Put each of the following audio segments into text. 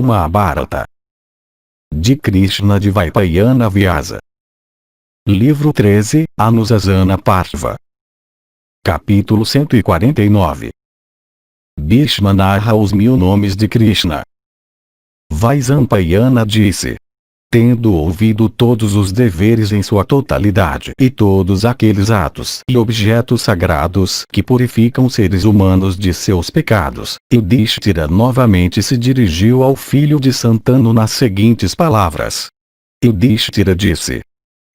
ou Mahabharata. De Krishna de Vaipayana Vyasa. Livro 13, Anusasana Parva. Capítulo 149. Bhishma narra os 1000 nomes de Krishna. Vaisampayana disse: tendo ouvido todos os deveres em sua totalidade e todos aqueles atos e objetos sagrados que purificam seres humanos de seus pecados, Yudhishthira novamente se dirigiu ao filho de Santanu nas seguintes palavras. Yudhishthira disse: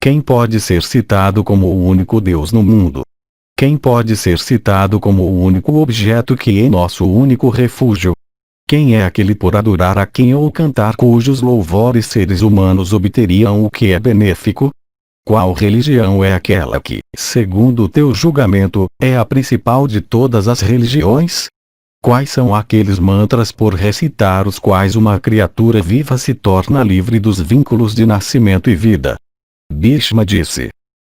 quem pode ser citado como o único Deus no mundo? Quem pode ser citado como o único objeto que é nosso único refúgio? Quem é aquele por adorar a quem ou cantar cujos louvores seres humanos obteriam o que é benéfico? Qual religião é aquela que, segundo o teu julgamento, é a principal de todas as religiões? Quais são aqueles mantras por recitar os quais uma criatura viva se torna livre dos vínculos de nascimento e vida? Bhishma disse: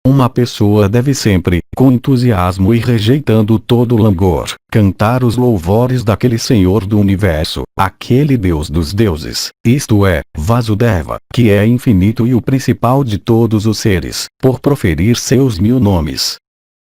uma pessoa deve sempre, com entusiasmo e rejeitando todo langor, cantar os louvores daquele Senhor do Universo, aquele Deus dos deuses, isto é, Vasudeva, que é infinito e o principal de todos os seres, por proferir seus 1000 nomes.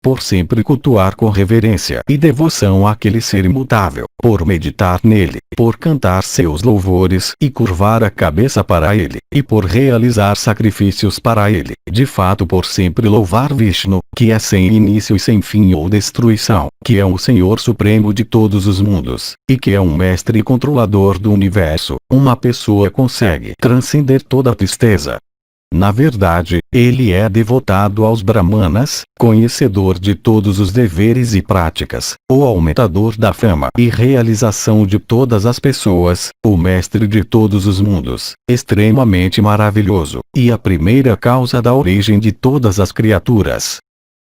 Por sempre cultuar com reverência e devoção aquele ser imutável, por meditar nele, por cantar seus louvores e curvar a cabeça para ele, e por realizar sacrifícios para ele, de fato por sempre louvar Vishnu, que é sem início e sem fim ou destruição, que é o Senhor Supremo de todos os mundos, e que é um mestre e controlador do universo, uma pessoa consegue transcender toda a tristeza. Na verdade, ele é devotado aos Brahmanas, conhecedor de todos os deveres e práticas, o aumentador da fama e realização de todas as pessoas, o mestre de todos os mundos, extremamente maravilhoso, e a primeira causa da origem de todas as criaturas.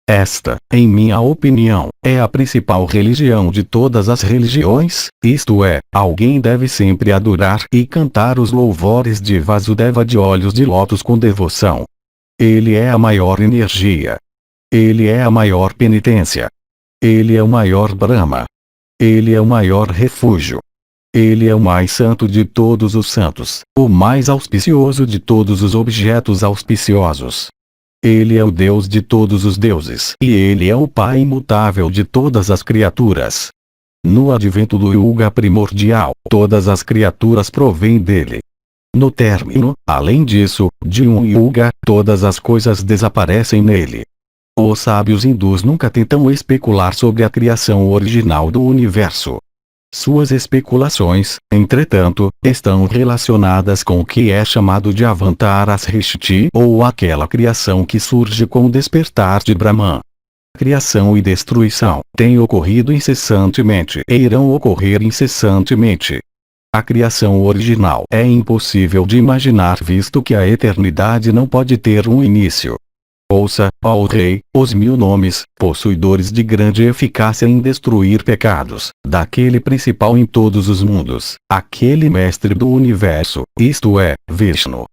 Esta, em minha opinião, é a principal religião de todas as religiões, isto é, alguém deve sempre adorar e cantar os louvores de Vasudeva de olhos de lótus com devoção. Ele é a maior energia. Ele é a maior penitência. Ele é o maior Brahma. Ele é o maior refúgio. Ele é o mais santo de todos os santos, o mais auspicioso de todos os objetos auspiciosos. Ele é o Deus de todos os deuses e ele é o Pai imutável de todas as criaturas. No advento do Yuga primordial, todas as criaturas provêm dele. No término, além disso, de um Yuga, todas as coisas desaparecem nele. Os sábios hindus nunca tentam especular sobre a criação original do universo. Suas especulações, entretanto, estão relacionadas com o que é chamado de Avantara Srishti ou aquela criação que surge com o despertar de Brahman. Criação e destruição têm ocorrido incessantemente e irão ocorrer incessantemente. A criação original é impossível de imaginar visto que a eternidade não pode ter um início. Ouça, ó Rei, os 1000 nomes, possuidores de grande eficácia em destruir pecados, daquele principal em todos os mundos, aquele mestre do universo, isto é, Vishnu.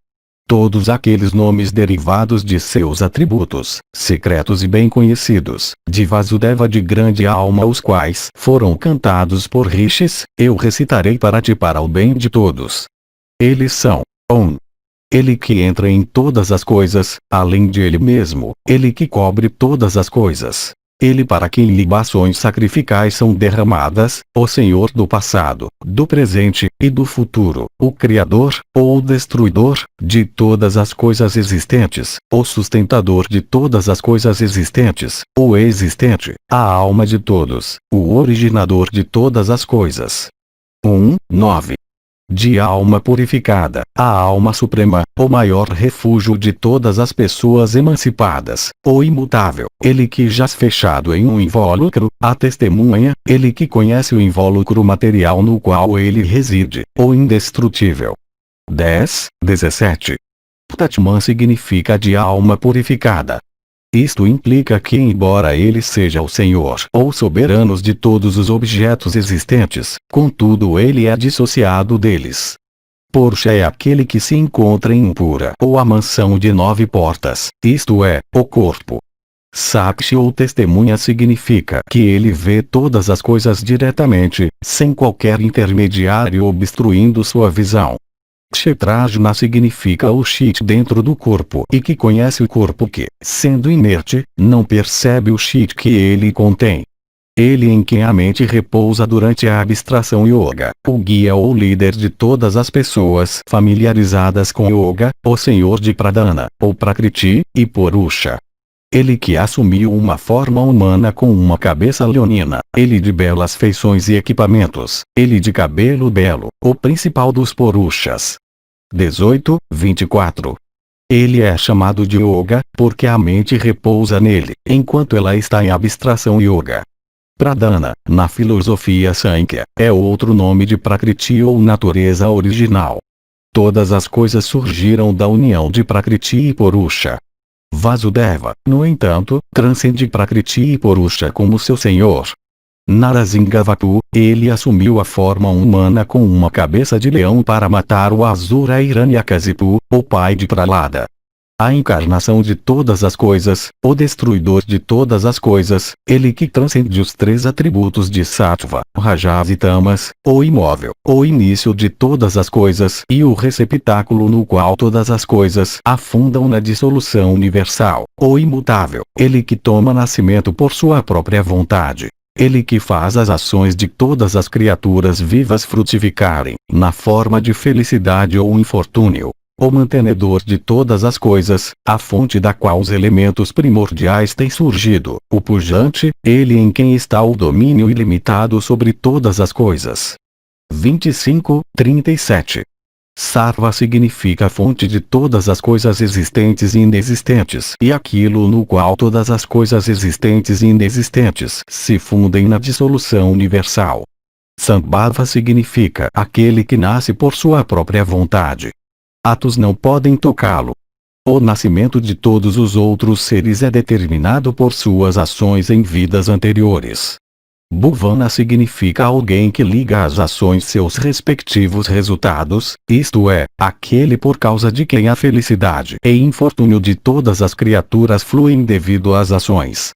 Todos aqueles nomes derivados de seus atributos, secretos e bem conhecidos, de Vasudeva de grande alma os quais foram cantados por rishis, eu recitarei para ti para o bem de todos. Eles são: Om. Ele que entra em todas as coisas, além de ele mesmo, ele que cobre todas as coisas. Ele para quem libações sacrificais são derramadas, o Senhor do passado, do presente, e do futuro, o Criador, ou o Destruidor, de todas as coisas existentes, o sustentador de todas as coisas existentes, o existente, a alma de todos, o originador de todas as coisas. 9. De alma purificada, a alma suprema, o maior refúgio de todas as pessoas emancipadas, o imutável, ele que jaz fechado em um invólucro, a testemunha, ele que conhece o invólucro material no qual ele reside, o indestrutível. 17. Ptatman significa de alma purificada. Isto implica que embora ele seja o Senhor ou soberano de todos os objetos existentes, contudo ele é dissociado deles. Pursha é aquele que se encontra em um pura ou a mansão de 9 portas, isto é, o corpo. Sakshi ou testemunha significa que ele vê todas as coisas diretamente, sem qualquer intermediário obstruindo sua visão. Kshetrajna significa o Chit dentro do corpo e que conhece o corpo que, sendo inerte, não percebe o Chit que ele contém. Ele em quem a mente repousa durante a abstração yoga, o guia ou líder de todas as pessoas familiarizadas com yoga, o senhor de Pradhana, ou Prakriti, e Purusha. Ele que assumiu uma forma humana com uma cabeça leonina, ele de belas feições e equipamentos, ele de cabelo belo, o principal dos Purushas. 18:24. Ele é chamado de Yoga, porque a mente repousa nele, enquanto ela está em abstração yoga. Pradhana, na filosofia Sankhya, é outro nome de Prakriti ou natureza original. Todas as coisas surgiram da união de Prakriti e Purusha. Vasudeva, no entanto, transcende Prakriti e Purusha como seu senhor. Narasimhavatu, ele assumiu a forma humana com uma cabeça de leão para matar o Asura Hiranyakasipu, o pai de Pralada. A encarnação de todas as coisas, o destruidor de todas as coisas, ele que transcende os três atributos de Sattva, Rajas e Tamas, o imóvel, o início de todas as coisas e o receptáculo no qual todas as coisas afundam na dissolução universal, o imutável, ele que toma nascimento por sua própria vontade. Ele que faz as ações de todas as criaturas vivas frutificarem, na forma de felicidade ou infortúnio. O mantenedor de todas as coisas, a fonte da qual os elementos primordiais têm surgido, o pujante, ele em quem está o domínio ilimitado sobre todas as coisas. 25:37. Sarva significa a fonte de todas as coisas existentes e inexistentes e aquilo no qual todas as coisas existentes e inexistentes se fundem na dissolução universal. Sambhava significa aquele que nasce por sua própria vontade. Atos não podem tocá-lo. O nascimento de todos os outros seres é determinado por suas ações em vidas anteriores. Bhuvana significa alguém que liga às ações seus respectivos resultados, isto é, aquele por causa de quem a felicidade e infortúnio de todas as criaturas fluem devido às ações.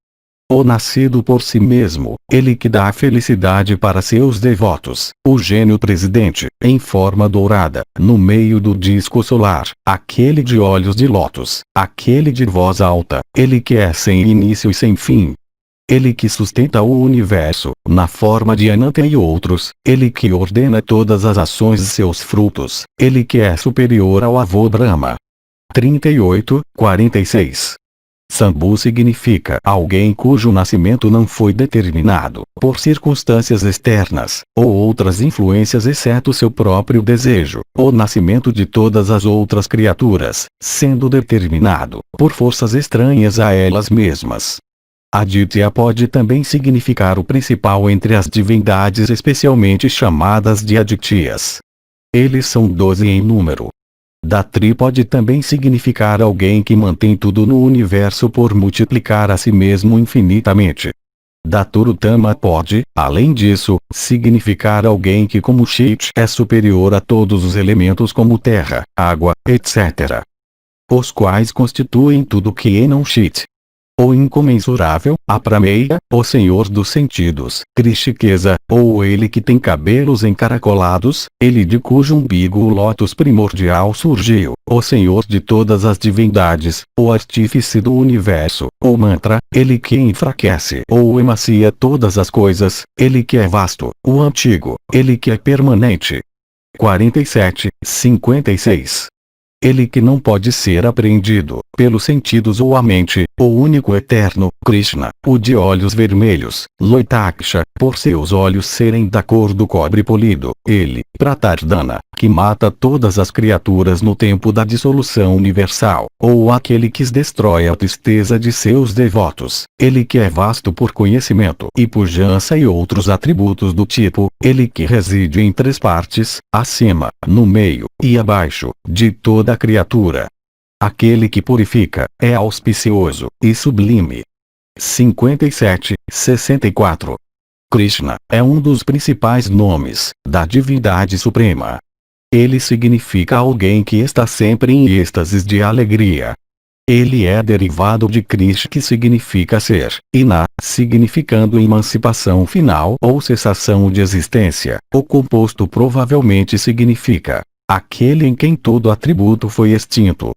O nascido por si mesmo, ele que dá a felicidade para seus devotos, o gênio presidente, em forma dourada, no meio do disco solar, aquele de olhos de lótus, aquele de voz alta, ele que é sem início e sem fim. Ele que sustenta o universo, na forma de Ananta e outros, ele que ordena todas as ações e seus frutos, ele que é superior ao avô Brahma. 38:46. Sambhu significa alguém cujo nascimento não foi determinado por circunstâncias externas, ou outras influências exceto seu próprio desejo, o nascimento de todas as outras criaturas, sendo determinado por forças estranhas a elas mesmas. Aditya pode também significar o principal entre as divindades especialmente chamadas de Adityas. Eles são 12 em número. Datri pode também significar alguém que mantém tudo no universo por multiplicar a si mesmo infinitamente. Daturutama pode, além disso, significar alguém que como Chit é superior a todos os elementos como terra, água, etc. Os quais constituem tudo que é não Chit. O incomensurável, Aprameya, o senhor dos sentidos, Krishikesa, ou ele que tem cabelos encaracolados, ele de cujo umbigo o lótus primordial surgiu, o senhor de todas as divindades, o artífice do universo, o mantra, ele que enfraquece ou emacia todas as coisas, ele que é vasto, o antigo, ele que é permanente. 47:56. Ele que não pode ser apreendido, pelos sentidos ou a mente, o único eterno, Krishna, o de olhos vermelhos, Loitaksha, por seus olhos serem da cor do cobre polido, ele, Pratardhana, que mata todas as criaturas no tempo da dissolução universal, ou aquele que destrói a tristeza de seus devotos, ele que é vasto por conhecimento e pujança e outros atributos do tipo, ele que reside em três partes, acima, no meio, e abaixo, de toda a criatura. Aquele que purifica, é auspicioso, e sublime. 57:64. Krishna, é um dos principais nomes, da divindade suprema. Ele significa alguém que está sempre em êxtases de alegria. Ele é derivado de Krish, que significa ser, e Na, significando emancipação final ou cessação de existência. O composto provavelmente significa aquele em quem todo atributo foi extinto.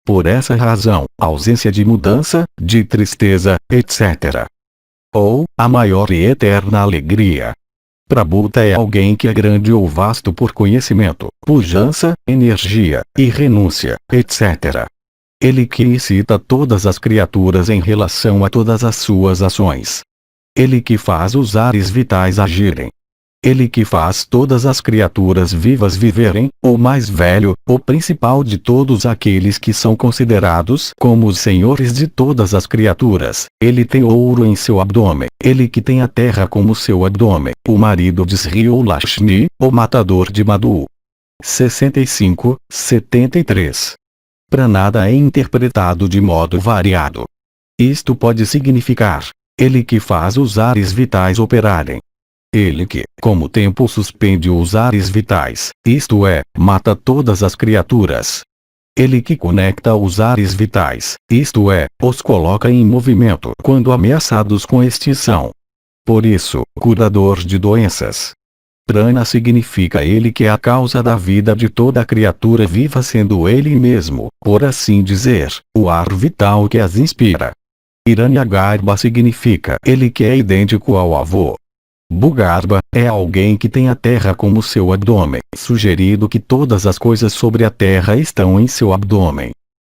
Por essa razão, ausência de mudança, de tristeza, etc. Ou, a maior e eterna alegria. Prabhuta é alguém que é grande ou vasto por conhecimento, pujança, energia, e renúncia, etc. Ele que incita todas as criaturas em relação a todas as suas ações. Ele que faz os ares vitais agirem. Ele que faz todas as criaturas vivas viverem, o mais velho, o principal de todos aqueles que são considerados como os senhores de todas as criaturas. Ele tem ouro em seu abdômen. Ele que tem a terra como seu abdômen. O marido de Sri ou Lakshmi, o matador de Madhu. 65, 73. Pranada é interpretado de modo variado. Isto pode significar: ele que faz os ares vitais operarem. Ele que, como tempo, suspende os ares vitais, isto é, mata todas as criaturas. Ele que conecta os ares vitais, isto é, os coloca em movimento quando ameaçados com extinção. Por isso, curador de doenças. Prana significa ele que é a causa da vida de toda criatura viva, sendo ele mesmo, por assim dizer, o ar vital que as inspira. Hiranyagarbha significa ele que é idêntico ao avô. Bhugarbha é alguém que tem a terra como seu abdômen, sugerido que todas as coisas sobre a terra estão em seu abdômen.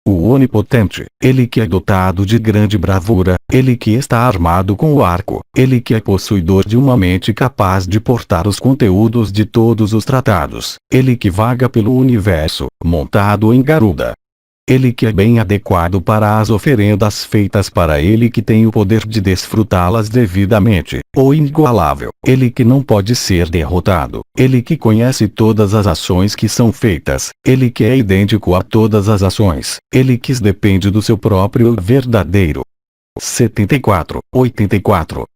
O onipotente, ele que é dotado de grande bravura, ele que está armado com o arco, ele que é possuidor de uma mente capaz de portar os conteúdos de todos os tratados, ele que vaga pelo universo, montado em Garuda. Ele que é bem adequado para as oferendas feitas para ele, que tem o poder de desfrutá-las devidamente, o inigualável, ele que não pode ser derrotado, ele que conhece todas as ações que são feitas, ele que é idêntico a todas as ações, ele que depende do seu próprio verdadeiro. 74, 84.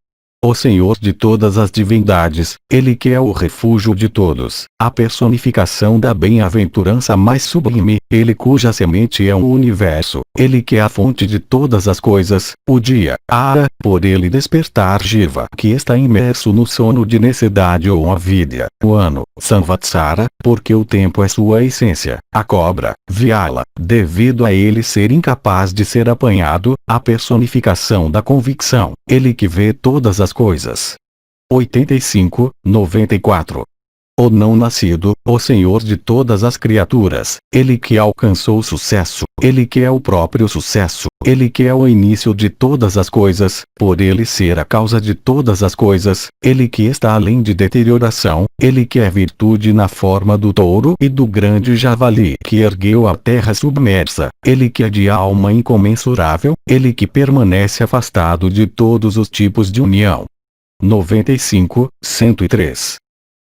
O Senhor de todas as divindades, ele que é o refúgio de todos, a personificação da bem-aventurança mais sublime, ele cuja semente é o universo, ele que é a fonte de todas as coisas, o dia, Ara, por ele despertar Jiva, que está imerso no sono de necessidade ou avidya, o ano, Samvatsara, porque o tempo é sua essência, a cobra, Vyala, devido a ele ser incapaz de ser apanhado, a personificação da convicção, ele que vê todas as coisas. 85, 94. O não nascido, o Senhor de todas as criaturas, ele que alcançou o sucesso, ele que é o próprio sucesso, ele que é o início de todas as coisas, por ele ser a causa de todas as coisas, ele que está além de deterioração, ele que é virtude na forma do touro e do grande javali que ergueu a terra submersa, ele que é de alma incomensurável, ele que permanece afastado de todos os tipos de união. 95, 103.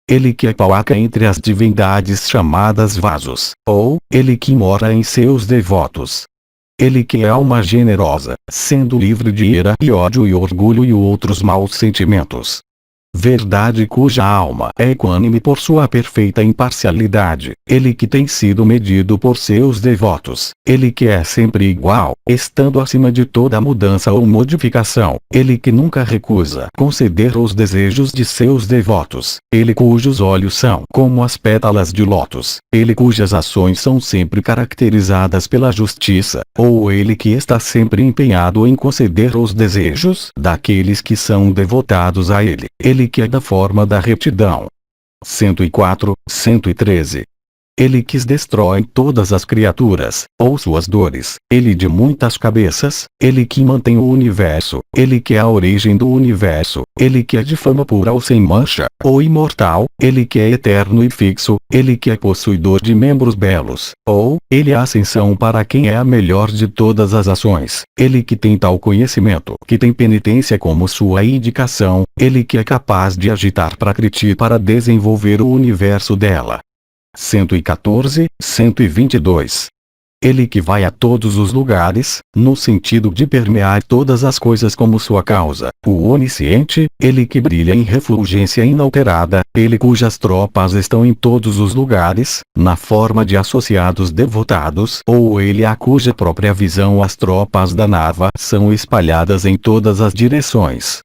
Ele que é Pawaka entre as divindades chamadas vasos, ou, ele que mora em seus devotos. Ele que é alma generosa, sendo livre de ira e ódio e orgulho e outros maus sentimentos. Verdade cuja alma é equânime por sua perfeita imparcialidade, ele que tem sido medido por seus devotos, ele que é sempre igual, estando acima de toda mudança ou modificação, ele que nunca recusa conceder os desejos de seus devotos, ele cujos olhos são como as pétalas de lótus, ele cujas ações são sempre caracterizadas pela justiça, ou ele que está sempre empenhado em conceder os desejos daqueles que são devotados a ele, ele que é da forma da retidão. 104, 113. Ele que destrói todas as criaturas, ou suas dores, ele de muitas cabeças, ele que mantém o universo, ele que é a origem do universo, ele que é de fama pura ou sem mancha, ou imortal, ele que é eterno e fixo, ele que é possuidor de membros belos, ou, ele é a ascensão para quem é a melhor de todas as ações, ele que tem tal conhecimento, que tem penitência como sua indicação, ele que é capaz de agitar Prakriti para desenvolver o universo dela. 114, 122. Ele que vai a todos os lugares, no sentido de permear todas as coisas como sua causa. O onisciente, ele que brilha em refulgência inalterada, ele cujas tropas estão em todos os lugares, na forma de associados devotados, ou ele a cuja própria visão as tropas da Nava são espalhadas em todas as direções.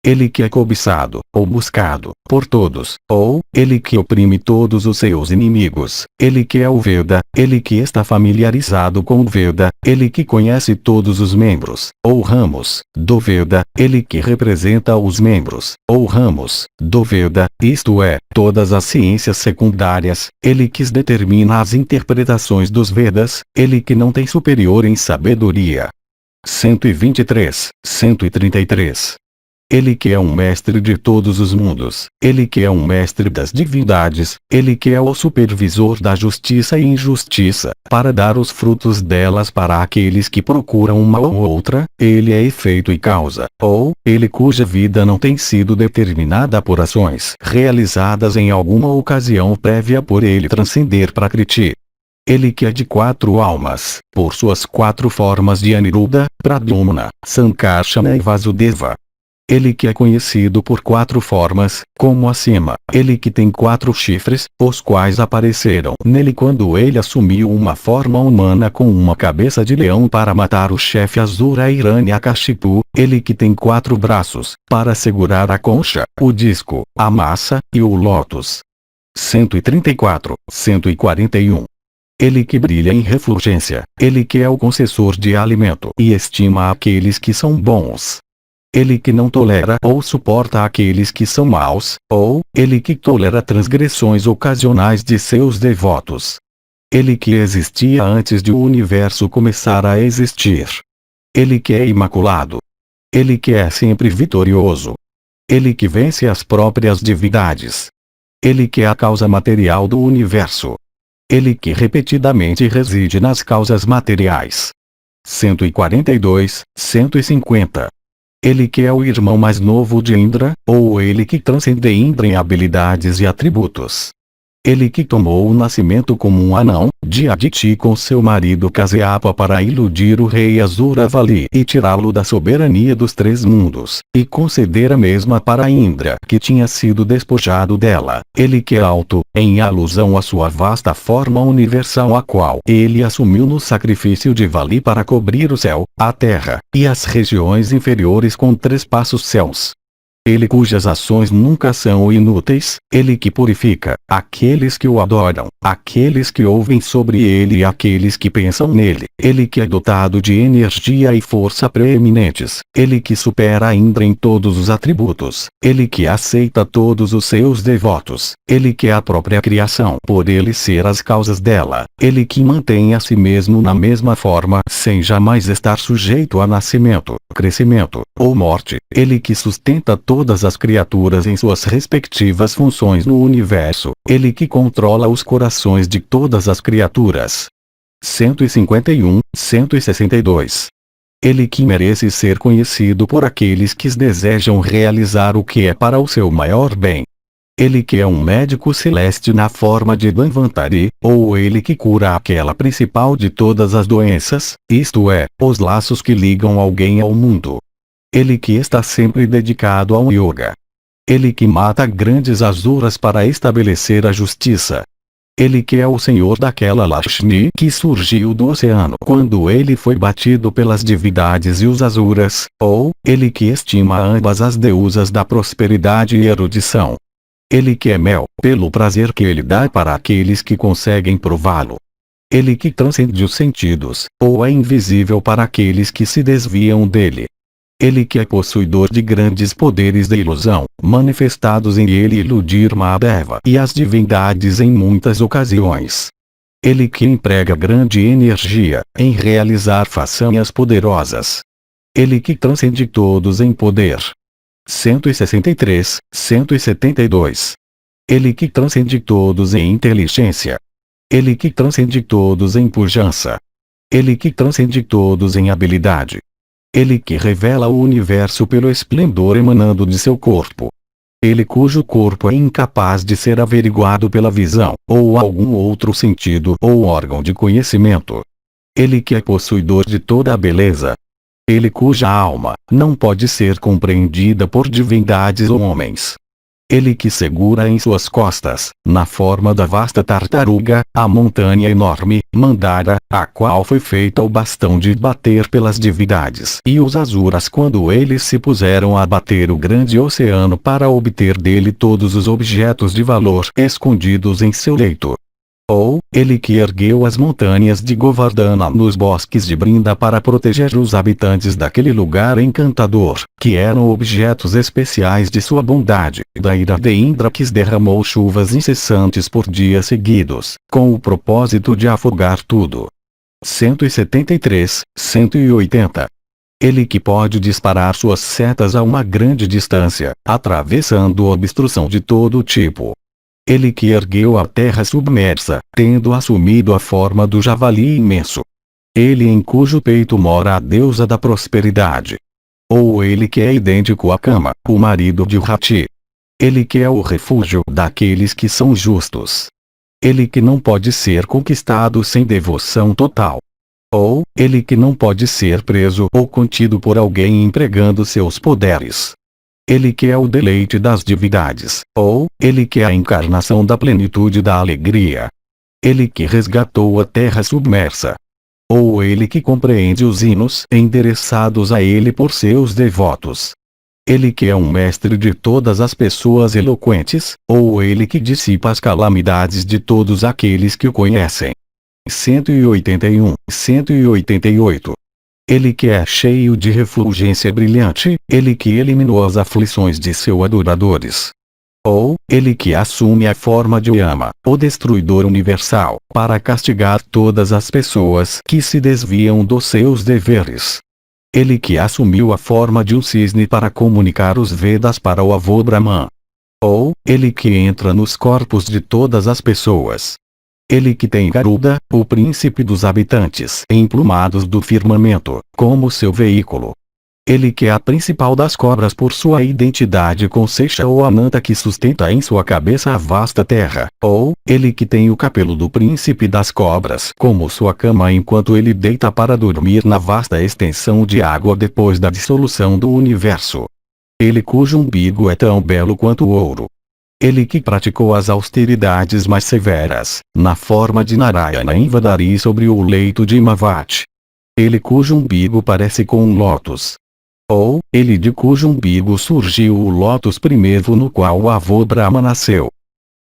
Ele que é cobiçado, ou buscado, por todos, ou, ele que oprime todos os seus inimigos, ele que é o Veda, ele que está familiarizado com o Veda, ele que conhece todos os membros, ou ramos, do Veda, ele que representa os membros, ou ramos, do Veda, isto é, todas as ciências secundárias, ele que determina as interpretações dos Vedas, ele que não tem superior em sabedoria. 123, 133. Ele que é um mestre de todos os mundos, ele que é um mestre das divindades, ele que é o supervisor da justiça e injustiça, para dar os frutos delas para aqueles que procuram uma ou outra, ele é efeito e causa, ou, ele cuja vida não tem sido determinada por ações realizadas em alguma ocasião prévia por ele transcender Prakriti. Ele que é de 4 almas, por suas 4 formas de Aniruddha, Pradyumna, Sankarsana e Vasudeva. Ele que é conhecido por 4 formas, como acima. Ele que tem 4 chifres, os quais apareceram nele quando ele assumiu uma forma humana com uma cabeça de leão para matar o chefe Asura Hiranyakashipu. Ele que tem 4 braços, para segurar a concha, o disco, a massa, e o lótus. 134, 141. Ele que brilha em refulgência, ele que é o concessor de alimento e estima aqueles que são bons. Ele que não tolera ou suporta aqueles que são maus, ou, ele que tolera transgressões ocasionais de seus devotos. Ele que existia antes de o universo começar a existir. Ele que é imaculado. Ele que é sempre vitorioso. Ele que vence as próprias divindades. Ele que é a causa material do universo. Ele que repetidamente reside nas causas materiais. 142, 150. Ele que é o irmão mais novo de Indra, ou ele que transcende Indra em habilidades e atributos. Ele que tomou o nascimento como um anão, de Aditi com seu marido Kasyapa para iludir o rei Asuravali e tirá-lo da soberania dos 3 mundos, e conceder a mesma para Indra que tinha sido despojado dela. Ele que é alto, em alusão à sua vasta forma universal a qual ele assumiu no sacrifício de Vali para cobrir o céu, a terra, e as regiões inferiores com 3 passos céus. Ele cujas ações nunca são inúteis, ele que purifica aqueles que o adoram, aqueles que ouvem sobre ele e aqueles que pensam nele. Ele que é dotado de energia e força preeminentes, ele que supera Indra em todos os atributos, ele que aceita todos os seus devotos, ele que é a própria criação por ele ser as causas dela, ele que mantém a si mesmo na mesma forma sem jamais estar sujeito a nascimento, crescimento ou morte, ele que sustenta todas as criaturas em suas respectivas funções no universo, ele que controla os corações de todas as criaturas. 151, 162. Ele que merece ser conhecido por aqueles que desejam realizar o que é para o seu maior bem. Ele que é um médico celeste na forma de Dhanvantari, ou ele que cura aquela principal de todas as doenças, isto é, os laços que ligam alguém ao mundo. Ele que está sempre dedicado ao yoga. Ele que mata grandes asuras para estabelecer a justiça. Ele que é o senhor daquela Lakshmi que surgiu do oceano quando ele foi batido pelas divindades e os asuras, ou, ele que estima ambas as deusas da prosperidade e erudição. Ele que é mel, pelo prazer que ele dá para aqueles que conseguem prová-lo. Ele que transcende os sentidos, ou é invisível para aqueles que se desviam dele. Ele que é possuidor de grandes poderes de ilusão, manifestados em ele iludir Mahadeva e as divindades em muitas ocasiões. Ele que emprega grande energia em realizar façanhas poderosas. Ele que transcende todos em poder. 163, 172. Ele que transcende todos em inteligência. Ele que transcende todos em pujança. Ele que transcende todos em habilidade. Ele que revela o universo pelo esplendor emanando de seu corpo. Ele cujo corpo é incapaz de ser averiguado pela visão, ou algum outro sentido ou órgão de conhecimento. Ele que é possuidor de toda a beleza. Ele cuja alma não pode ser compreendida por divindades ou homens. Ele que segura em suas costas, na forma da vasta tartaruga, a montanha enorme, Mandara, a qual foi feita o bastão de bater pelas divindades e os asuras quando eles se puseram a bater o grande oceano para obter dele todos os objetos de valor escondidos em seu leito. Ou, ele que ergueu as montanhas de Govardhana nos bosques de Brinda para proteger os habitantes daquele lugar encantador, que eram objetos especiais de sua bondade, da ira de Indra que derramou chuvas incessantes por dias seguidos, com o propósito de afogar tudo. 173, 180. Ele que pode disparar suas setas a uma grande distância, atravessando obstrução de todo tipo. Ele que ergueu a terra submersa, tendo assumido a forma do javali imenso. Ele em cujo peito mora a deusa da prosperidade. Ou ele que é idêntico a Kama, o marido de Rati. Ele que é o refúgio daqueles que são justos. Ele que não pode ser conquistado sem devoção total. Ou, ele que não pode ser preso ou contido por alguém empregando seus poderes. Ele que é o deleite das divindades, ou, ele que é a encarnação da plenitude da alegria. Ele que resgatou a terra submersa. Ou ele que compreende os hinos endereçados a ele por seus devotos. Ele que é um mestre de todas as pessoas eloquentes, ou ele que dissipa as calamidades de todos aqueles que o conhecem. 181, 188. Ele que é cheio de refulgência brilhante, ele que eliminou as aflições de seus adoradores. Ou, ele que assume a forma de Yama, o destruidor universal, para castigar todas as pessoas que se desviam dos seus deveres. Ele que assumiu a forma de um cisne para comunicar os Vedas para o avô Brahman. Ou, ele que entra nos corpos de todas as pessoas. Ele que tem Garuda, o príncipe dos habitantes emplumados do firmamento, como seu veículo. Ele que é a principal das cobras por sua identidade com Seixa ou Ananta que sustenta em sua cabeça a vasta terra. Ou, ele que tem o capelo do príncipe das cobras como sua cama enquanto ele deita para dormir na vasta extensão de água depois da dissolução do universo. Ele cujo umbigo é tão belo quanto o ouro. Ele que praticou as austeridades mais severas, na forma de Narayana em Vadari sobre o leito de Himavati. Ele cujo umbigo parece com um lótus. Ou, ele de cujo umbigo surgiu o lótus primeiro no qual o avô Brahma nasceu.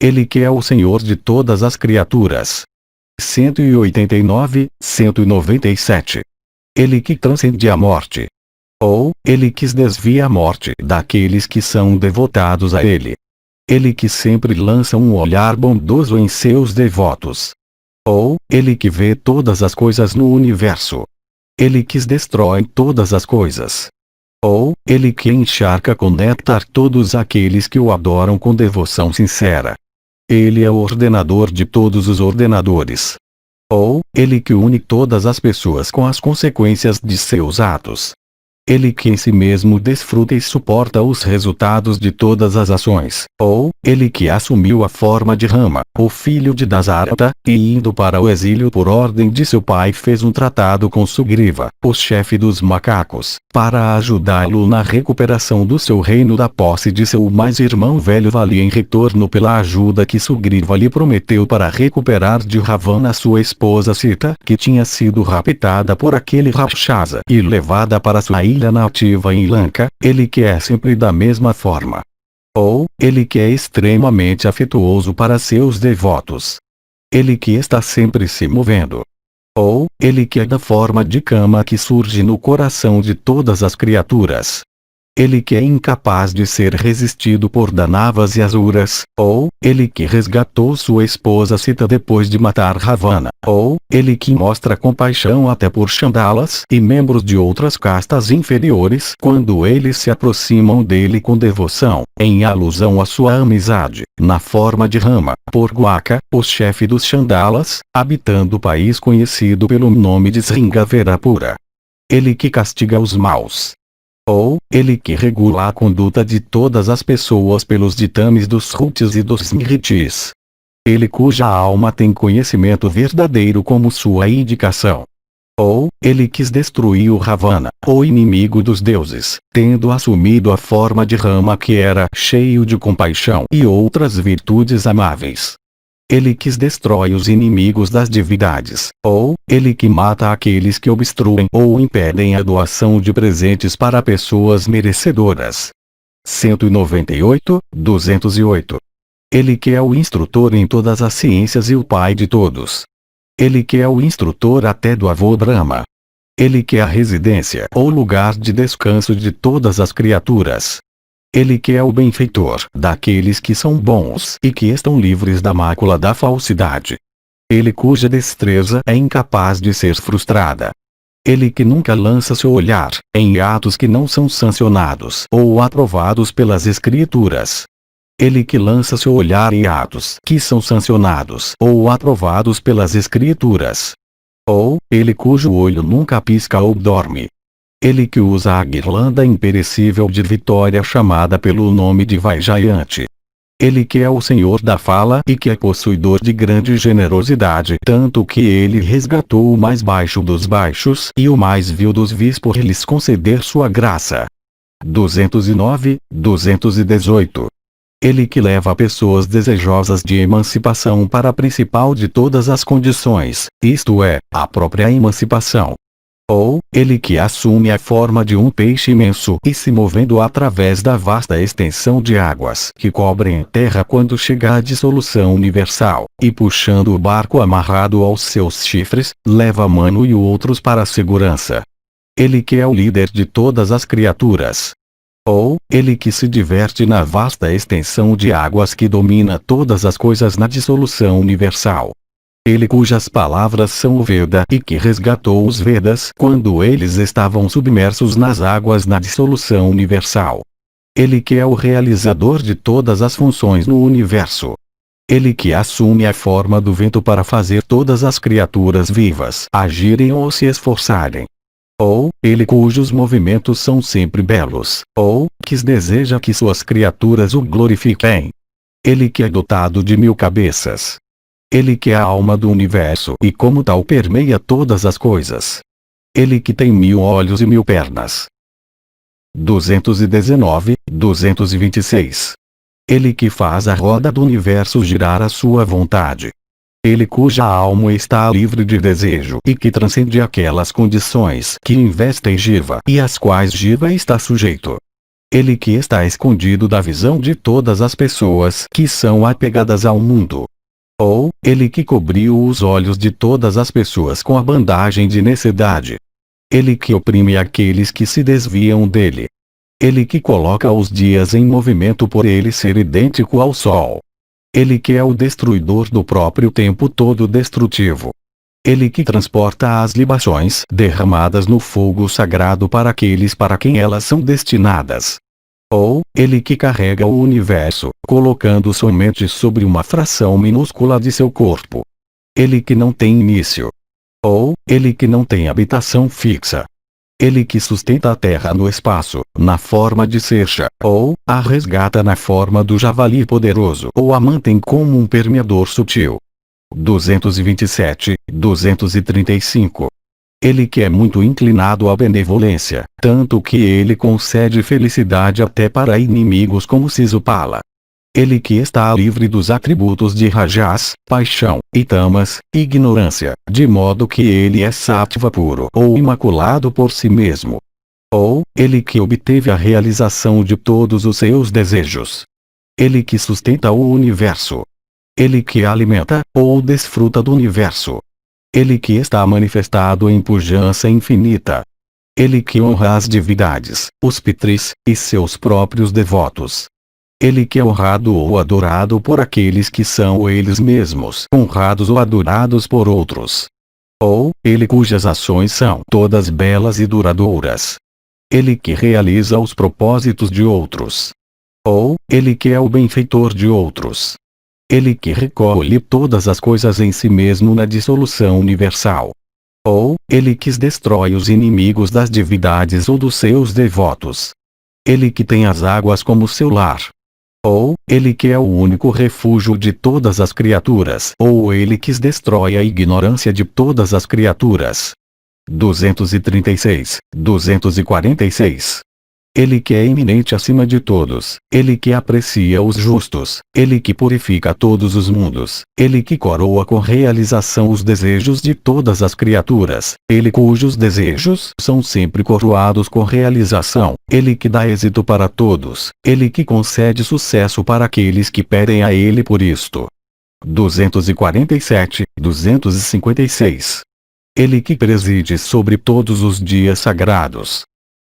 Ele que é o Senhor de todas as criaturas. 189, 197. Ele que transcende a morte. Ou, ele que desvia a morte daqueles que são devotados a ele. Ele que sempre lança um olhar bondoso em seus devotos. Ou, ele que vê todas as coisas no universo. Ele que destrói todas as coisas. Ou, ele que encharca com néctar todos aqueles que o adoram com devoção sincera. Ele é o ordenador de todos os ordenadores. Ou, ele que une todas as pessoas com as consequências de seus atos. Ele que em si mesmo desfruta e suporta os resultados de todas as ações. Ou, ele que assumiu a forma de Rama, o filho de Dasarata, e indo para o exílio por ordem de seu pai fez um tratado com Sugriva, o chefe dos macacos, para ajudá-lo na recuperação do seu reino da posse de seu mais irmão velho Vali em retorno pela ajuda que Sugriva lhe prometeu para recuperar de Ravana sua esposa Sita, que tinha sido raptada por aquele Rakshasa e levada para sua ilha nativa em Lanka. Ele que é sempre da mesma forma. Ou, ele que é extremamente afetuoso para seus devotos. Ele que está sempre se movendo. Ou, ele que é da forma de cama que surge no coração de todas as criaturas. Ele que é incapaz de ser resistido por Danavas e Asuras. Ou, ele que resgatou sua esposa Sita depois de matar Ravana. Ou, ele que mostra compaixão até por Chandalas e membros de outras castas inferiores quando eles se aproximam dele com devoção, em alusão à sua amizade, na forma de Rama, por Guaca, o chefe dos Chandalas, habitando o país conhecido pelo nome de Sringaverapura. Ele que castiga os maus. Ou, ele que regula a conduta de todas as pessoas pelos ditames dos Rutis e dos Smritis. Ele cuja alma tem conhecimento verdadeiro como sua indicação. Ou, ele quis destruir o Ravana, o inimigo dos deuses, tendo assumido a forma de Rama que era cheio de compaixão e outras virtudes amáveis. Ele quis destrói os inimigos das divindades, ou, ele que mata aqueles que obstruem ou impedem a doação de presentes para pessoas merecedoras. 198, 208. Ele que é o instrutor em todas as ciências e o pai de todos. Ele que é o instrutor até do avô Brahma. Ele que é a residência ou lugar de descanso de todas as criaturas. Ele que é o benfeitor daqueles que são bons e que estão livres da mácula da falsidade. Ele cuja destreza é incapaz de ser frustrada. Ele que nunca lança seu olhar em atos que não são sancionados ou aprovados pelas escrituras. Ele que lança seu olhar em atos que são sancionados ou aprovados pelas escrituras. Ou, ele cujo olho nunca pisca ou dorme. Ele que usa a guirlanda imperecível de vitória chamada pelo nome de Vaijayanti. Ele que é o Senhor da fala e que é possuidor de grande generosidade, tanto que ele resgatou o mais baixo dos baixos e o mais vil dos vis por lhes conceder sua graça. 209, 218. Ele que leva pessoas desejosas de emancipação para a principal de todas as condições, isto é, a própria emancipação. Ou, ele que assume a forma de um peixe imenso e se movendo através da vasta extensão de águas que cobrem a terra quando chega a dissolução universal, e puxando o barco amarrado aos seus chifres, leva Manu e outros para a segurança. Ele que é o líder de todas as criaturas. Ou, ele que se diverte na vasta extensão de águas que domina todas as coisas na dissolução universal. Ele cujas palavras são o Veda e que resgatou os Vedas quando eles estavam submersos nas águas na dissolução universal. Ele que é o realizador de todas as funções no universo. Ele que assume a forma do vento para fazer todas as criaturas vivas agirem ou se esforçarem. Ou, ele cujos movimentos são sempre belos, ou, que deseja que suas criaturas o glorifiquem. Ele que é dotado de 1000 cabeças. Ele que é a alma do universo e como tal permeia todas as coisas. Ele que tem 1000 olhos e 1000 pernas. 219, 226. Ele que faz a roda do universo girar à sua vontade. Ele cuja alma está livre de desejo e que transcende aquelas condições que investem Jiva e às quais Jiva está sujeito. Ele que está escondido da visão de todas as pessoas que são apegadas ao mundo. Ou, ele que cobriu os olhos de todas as pessoas com a bandagem de necessidade. Ele que oprime aqueles que se desviam dele. Ele que coloca os dias em movimento por ele ser idêntico ao sol. Ele que é o destruidor do próprio tempo todo destrutivo. Ele que transporta as libações derramadas no fogo sagrado para aqueles para quem elas são destinadas. Ou, ele que carrega o universo, colocando somente sobre uma fração minúscula de seu corpo. Ele que não tem início. Ou, ele que não tem habitação fixa. Ele que sustenta a terra no espaço, na forma de Sersha, ou, a resgata na forma do javali poderoso ou a mantém como um permeador sutil. 227, 235. Ele que é muito inclinado à benevolência, tanto que ele concede felicidade até para inimigos como Sisupala. Ele que está livre dos atributos de Rajas, paixão, e Tamas, ignorância, de modo que ele é Sattva puro ou imaculado por si mesmo. Ou, ele que obteve a realização de todos os seus desejos. Ele que sustenta o universo. Ele que alimenta, ou desfruta do universo. Ele que está manifestado em pujança infinita. Ele que honra as divindades, os pitris, e seus próprios devotos. Ele que é honrado ou adorado por aqueles que são eles mesmos honrados ou adorados por outros. Ou, ele cujas ações são todas belas e duradouras. Ele que realiza os propósitos de outros. Ou, ele que é o benfeitor de outros. Ele que recolhe todas as coisas em si mesmo na dissolução universal. Ou, ele que destrói os inimigos das divindades ou dos seus devotos. Ele que tem as águas como seu lar. Ou, ele que é o único refúgio de todas as criaturas. Ou ele que destrói a ignorância de todas as criaturas. 236, 246. Ele que é eminente acima de todos, ele que aprecia os justos, ele que purifica todos os mundos, ele que coroa com realização os desejos de todas as criaturas, ele cujos desejos são sempre coroados com realização, ele que dá êxito para todos, ele que concede sucesso para aqueles que pedem a ele por isto. 247, 256. Ele que preside sobre todos os dias sagrados.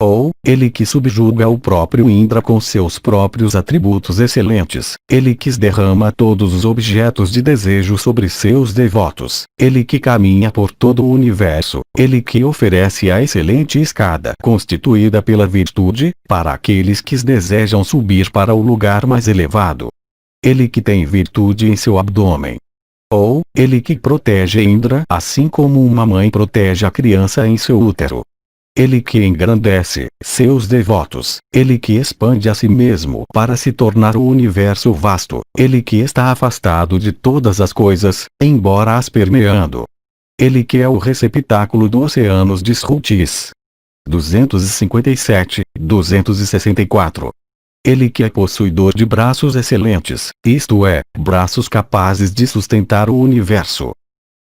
Ou, ele que subjuga o próprio Indra com seus próprios atributos excelentes, ele que derrama todos os objetos de desejo sobre seus devotos, ele que caminha por todo o universo, ele que oferece a excelente escada constituída pela virtude, para aqueles que desejam subir para o lugar mais elevado. Ele que tem virtude em seu abdômen. Ou, ele que protege Indra assim como uma mãe protege a criança em seu útero. Ele que engrandece seus devotos, ele que expande a si mesmo para se tornar o universo vasto, ele que está afastado de todas as coisas, embora as permeando. Ele que é o receptáculo dos oceanos de Srutis. 257, 264. Ele que é possuidor de braços excelentes, isto é, braços capazes de sustentar o universo.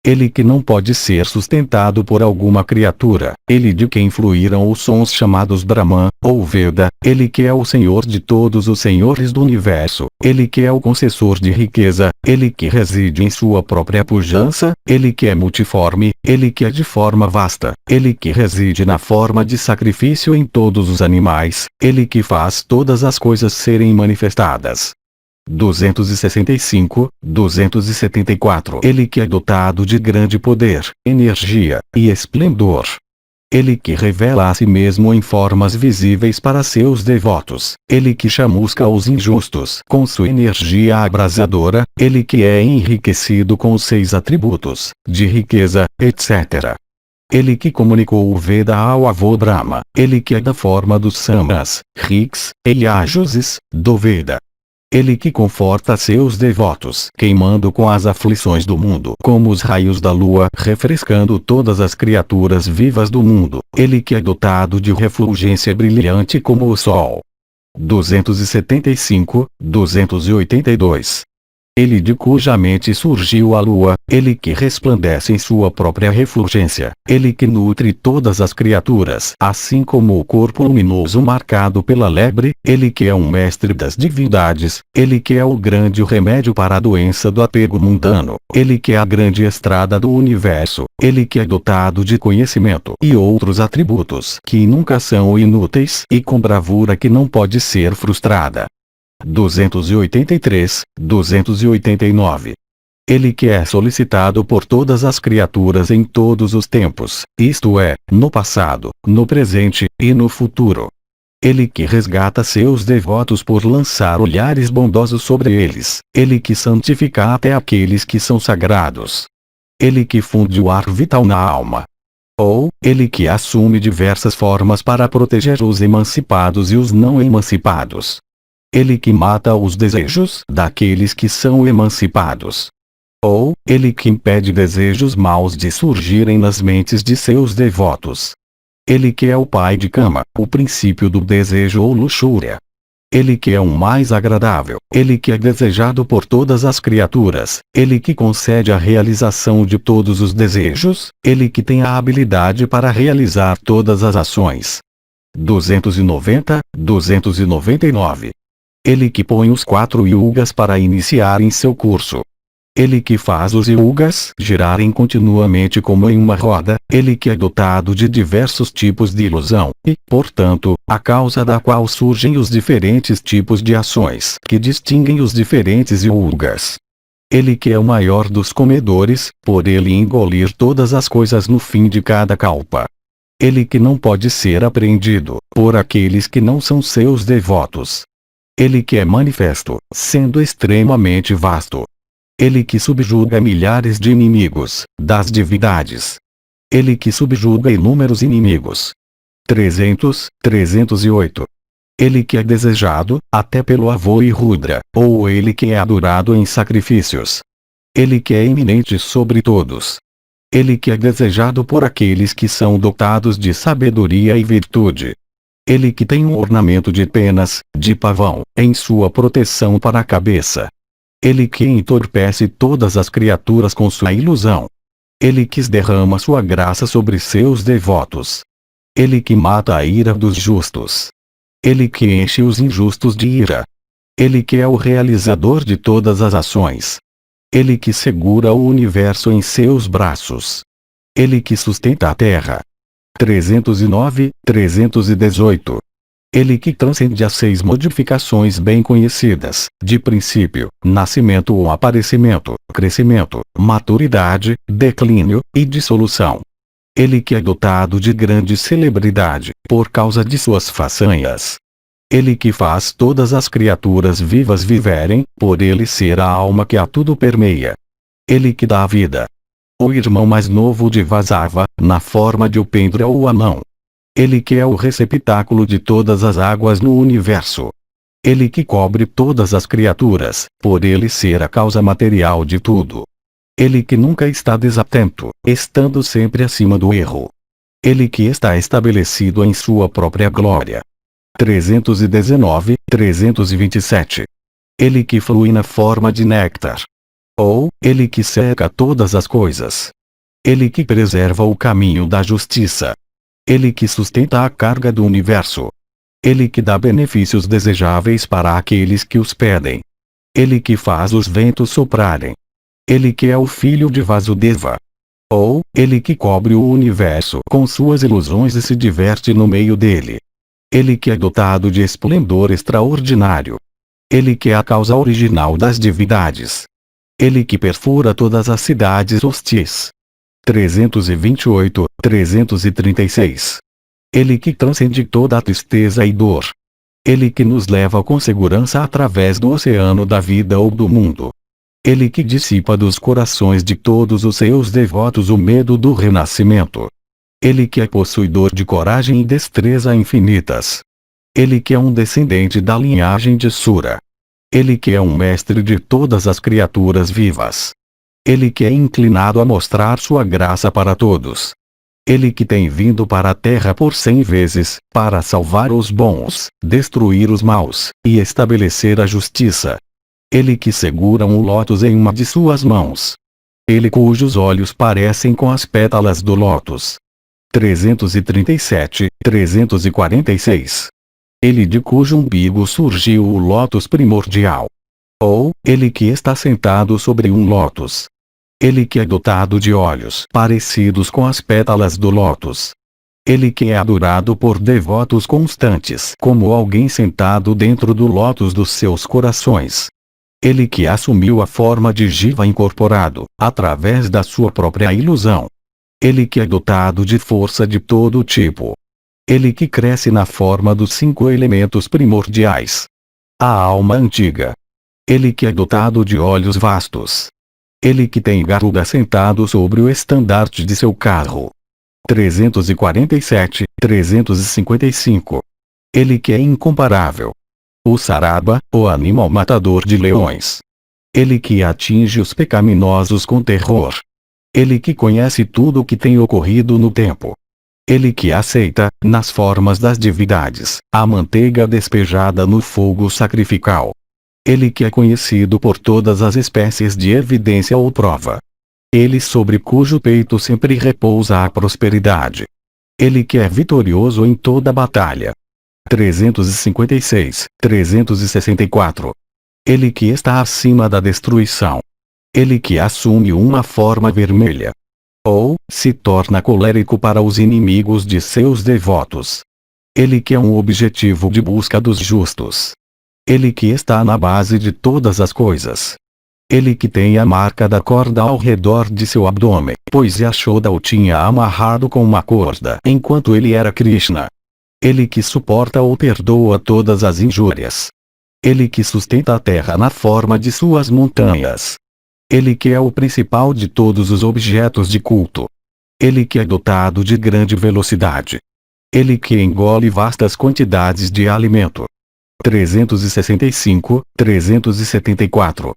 Ele que não pode ser sustentado por alguma criatura, ele de quem fluíram os sons chamados Brahman, ou Veda, ele que é o Senhor de todos os senhores do universo, ele que é o concessor de riqueza, ele que reside em sua própria pujança, ele que é multiforme, ele que é de forma vasta, ele que reside na forma de sacrifício em todos os animais, ele que faz todas as coisas serem manifestadas. 265, 274. Ele que é dotado de grande poder, energia e esplendor. Ele que revela a si mesmo em formas visíveis para seus devotos, ele que chamusca os injustos com sua energia abrasadora, ele que é enriquecido com os 6 atributos, de riqueza, etc. Ele que comunicou o Veda ao avô Brahma, ele que é da forma dos Samas, Riks, e Ajuses, do Veda. Ele que conforta seus devotos, queimando com as aflições do mundo, como os raios da lua, refrescando todas as criaturas vivas do mundo. Ele que é dotado de refulgência brilhante como o sol. 275, 282. Ele de cuja mente surgiu a lua, ele que resplandece em sua própria refulgência, ele que nutre todas as criaturas, assim como o corpo luminoso marcado pela lebre, ele que é um mestre das divindades, ele que é o grande remédio para a doença do apego mundano, ele que é a grande estrada do universo, ele que é dotado de conhecimento e outros atributos que nunca são inúteis e com bravura que não pode ser frustrada. 283, 289. Ele que é solicitado por todas as criaturas em todos os tempos, isto é, no passado, no presente e no futuro. Ele que resgata seus devotos por lançar olhares bondosos sobre eles, ele que santifica até aqueles que são sagrados. Ele que funde o ar vital na alma. Ou, ele que assume diversas formas para proteger os emancipados e os não emancipados. Ele que mata os desejos daqueles que são emancipados. Ou, ele que impede desejos maus de surgirem nas mentes de seus devotos. Ele que é o pai de Kama, o princípio do desejo ou luxúria. Ele que é o mais agradável, ele que é desejado por todas as criaturas, ele que concede a realização de todos os desejos, ele que tem a habilidade para realizar todas as ações. 290, 299. Ele que põe os 4 yugas para iniciarem seu curso. Ele que faz os yugas girarem continuamente como em uma roda, ele que é dotado de diversos tipos de ilusão, e, portanto, a causa da qual surgem os diferentes tipos de ações que distinguem os diferentes yugas. Ele que é o maior dos comedores, por ele engolir todas as coisas no fim de cada kalpa. Ele que não pode ser apreendido por aqueles que não são seus devotos. Ele que é manifesto, sendo extremamente vasto. Ele que subjuga milhares de inimigos, das divindades. Ele que subjuga inúmeros inimigos. 300, 308. Ele que é desejado, até pelo avô e Rudra, ou ele que é adorado em sacrifícios. Ele que é eminente sobre todos. Ele que é desejado por aqueles que são dotados de sabedoria e virtude. Ele que tem um ornamento de penas, de pavão, em sua proteção para a cabeça. Ele que entorpece todas as criaturas com sua ilusão. Ele que derrama sua graça sobre seus devotos. Ele que mata a ira dos justos. Ele que enche os injustos de ira. Ele que é o realizador de todas as ações. Ele que segura o universo em seus braços. Ele que sustenta a terra. 309, 318. Ele que transcende as 6 modificações bem conhecidas, de princípio, nascimento ou aparecimento, crescimento, maturidade, declínio, e dissolução. Ele que é dotado de grande celebridade, por causa de suas façanhas. Ele que faz todas as criaturas vivas viverem, por ele ser a alma que a tudo permeia. Ele que dá a vida. O irmão mais novo de Vasava, na forma de Upendra ou anão. Ele que é o receptáculo de todas as águas no universo. Ele que cobre todas as criaturas, por ele ser a causa material de tudo. Ele que nunca está desatento, estando sempre acima do erro. Ele que está estabelecido em sua própria glória. 319, 327. Ele que flui na forma de néctar. Ou, ele que seca todas as coisas. Ele que preserva o caminho da justiça. Ele que sustenta a carga do universo. Ele que dá benefícios desejáveis para aqueles que os pedem. Ele que faz os ventos soprarem. Ele que é o filho de Vasudeva. Ou, ele que cobre o universo com suas ilusões e se diverte no meio dele. Ele que é dotado de esplendor extraordinário. Ele que é a causa original das divindades. Ele que perfura todas as cidades hostis. 328, 336. Ele que transcende toda a tristeza e dor. Ele que nos leva com segurança através do oceano da vida ou do mundo. Ele que dissipa dos corações de todos os seus devotos o medo do renascimento. Ele que é possuidor de coragem e destreza infinitas. Ele que é um descendente da linhagem de Sura. Ele que é um mestre de todas as criaturas vivas. Ele que é inclinado a mostrar sua graça para todos. Ele que tem vindo para a terra por 100 vezes, para salvar os bons, destruir os maus, e estabelecer a justiça. Ele que segura um lótus em uma de suas mãos. Ele cujos olhos parecem com as pétalas do lótus. 337, 346. Ele de cujo umbigo surgiu o lótus primordial. Ou, ele que está sentado sobre um lótus. Ele que é dotado de olhos parecidos com as pétalas do lótus. Ele que é adorado por devotos constantes como alguém sentado dentro do lótus dos seus corações. Ele que assumiu a forma de Jiva incorporado, através da sua própria ilusão. Ele que é dotado de força de todo tipo. Ele que cresce na forma dos 5 elementos primordiais. A alma antiga. Ele que é dotado de olhos vastos. Ele que tem Garuda sentado sobre o estandarte de seu carro. 347, 355. Ele que é incomparável. O Saraba, o animal matador de leões. Ele que atinge os pecaminosos com terror. Ele que conhece tudo o que tem ocorrido no tempo. Ele que aceita, nas formas das divindades, a manteiga despejada no fogo sacrificial. Ele que é conhecido por todas as espécies de evidência ou prova. Ele sobre cujo peito sempre repousa a prosperidade. Ele que é vitorioso em toda batalha. 356, 364. Ele que está acima da destruição. Ele que assume uma forma vermelha. Ou, se torna colérico para os inimigos de seus devotos. Ele que é um objetivo de busca dos justos. Ele que está na base de todas as coisas. Ele que tem a marca da corda ao redor de seu abdômen, pois Yashoda o tinha amarrado com uma corda enquanto ele era Krishna. Ele que suporta ou perdoa todas as injúrias. Ele que sustenta a terra na forma de suas montanhas. Ele que é o principal de todos os objetos de culto. Ele que é dotado de grande velocidade. Ele que engole vastas quantidades de alimento. 365, 374.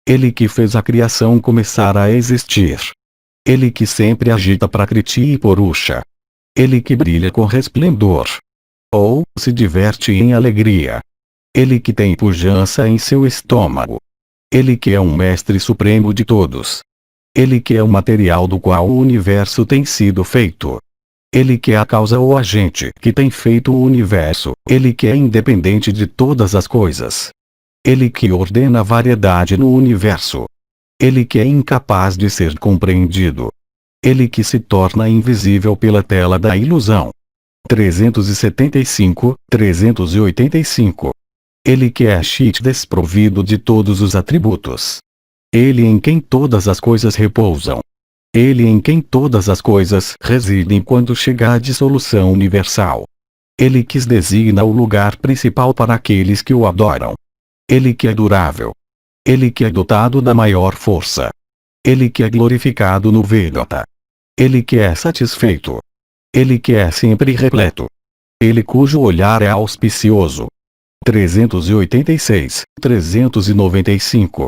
Ele que fez a criação começar a existir. Ele que sempre agita Prakriti e Purusha. Ele que brilha com resplendor. Ou se diverte em alegria. Ele que tem pujança em seu estômago. Ele que é um mestre supremo de todos. Ele que é o material do qual o universo tem sido feito. Ele que é a causa ou agente que tem feito o universo. Ele que é independente de todas as coisas. Ele que ordena a variedade no universo. Ele que é incapaz de ser compreendido. Ele que se torna invisível pela tela da ilusão. 375, 385. Ele que é Chit desprovido de todos os atributos. Ele em quem todas as coisas repousam. Ele em quem todas as coisas residem quando chegar a dissolução universal. Ele que designa o lugar principal para aqueles que o adoram. Ele que é durável. Ele que é dotado da maior força. Ele que é glorificado no Vedanta. Ele que é satisfeito. Ele que é sempre repleto. Ele cujo olhar é auspicioso. 386, 395.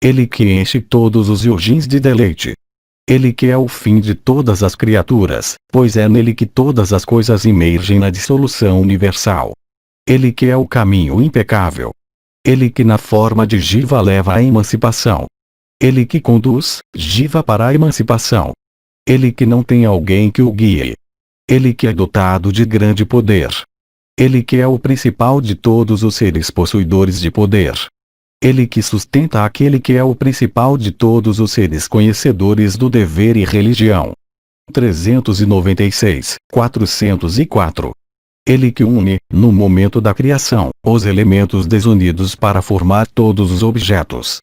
Ele que enche todos os yogins de deleite. Ele que é o fim de todas as criaturas, pois é nele que todas as coisas emergem na dissolução universal. Ele que é o caminho impecável. Ele que na forma de Jiva leva à emancipação. Ele que conduz Jiva para a emancipação. Ele que não tem alguém que o guie. Ele que é dotado de grande poder. Ele que é o principal de todos os seres possuidores de poder. Ele que sustenta aquele que é o principal de todos os seres conhecedores do dever e religião. 396, 404. Ele que une, no momento da criação, os elementos desunidos para formar todos os objetos.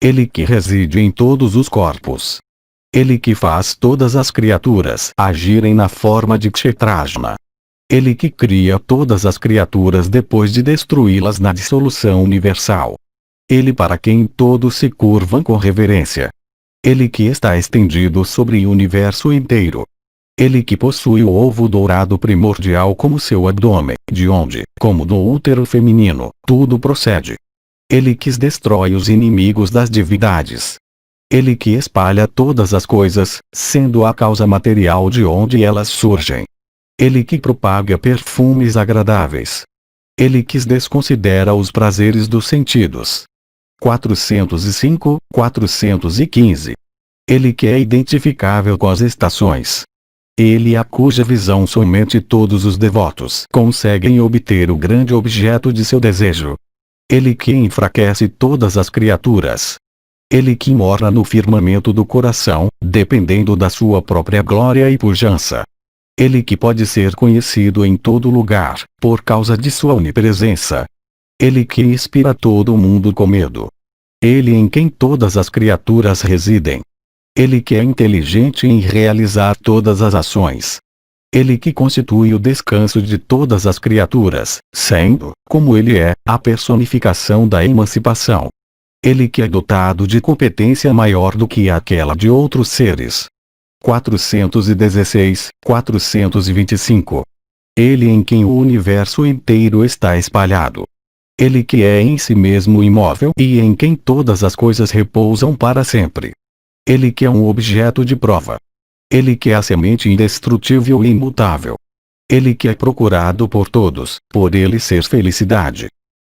Ele que reside em todos os corpos. Ele que faz todas as criaturas agirem na forma de Kshetrajna. Ele que cria todas as criaturas depois de destruí-las na dissolução universal. Ele para quem todos se curvam com reverência. Ele que está estendido sobre o universo inteiro. Ele que possui o ovo dourado primordial como seu abdômen, de onde, como do útero feminino, tudo procede. Ele que destrói os inimigos das divindades. Ele que espalha todas as coisas, sendo a causa material de onde elas surgem. Ele que propaga perfumes agradáveis. Ele que desconsidera os prazeres dos sentidos. 405, 415. Ele que é identificável com as estações. Ele a cuja visão somente todos os devotos conseguem obter o grande objeto de seu desejo. Ele que enfraquece todas as criaturas. Ele que mora no firmamento do coração, dependendo da sua própria glória e pujança. Ele que pode ser conhecido em todo lugar, por causa de sua onipresença. Ele que inspira todo o mundo com medo. Ele em quem todas as criaturas residem. Ele que é inteligente em realizar todas as ações. Ele que constitui o descanso de todas as criaturas, sendo, como ele é, a personificação da emancipação. Ele que é dotado de competência maior do que aquela de outros seres. 416, 425. Ele em quem o universo inteiro está espalhado. Ele que é em si mesmo imóvel e em quem todas as coisas repousam para sempre. Ele que é um objeto de prova. Ele que é a semente indestrutível e imutável. Ele que é procurado por todos, por ele ser felicidade.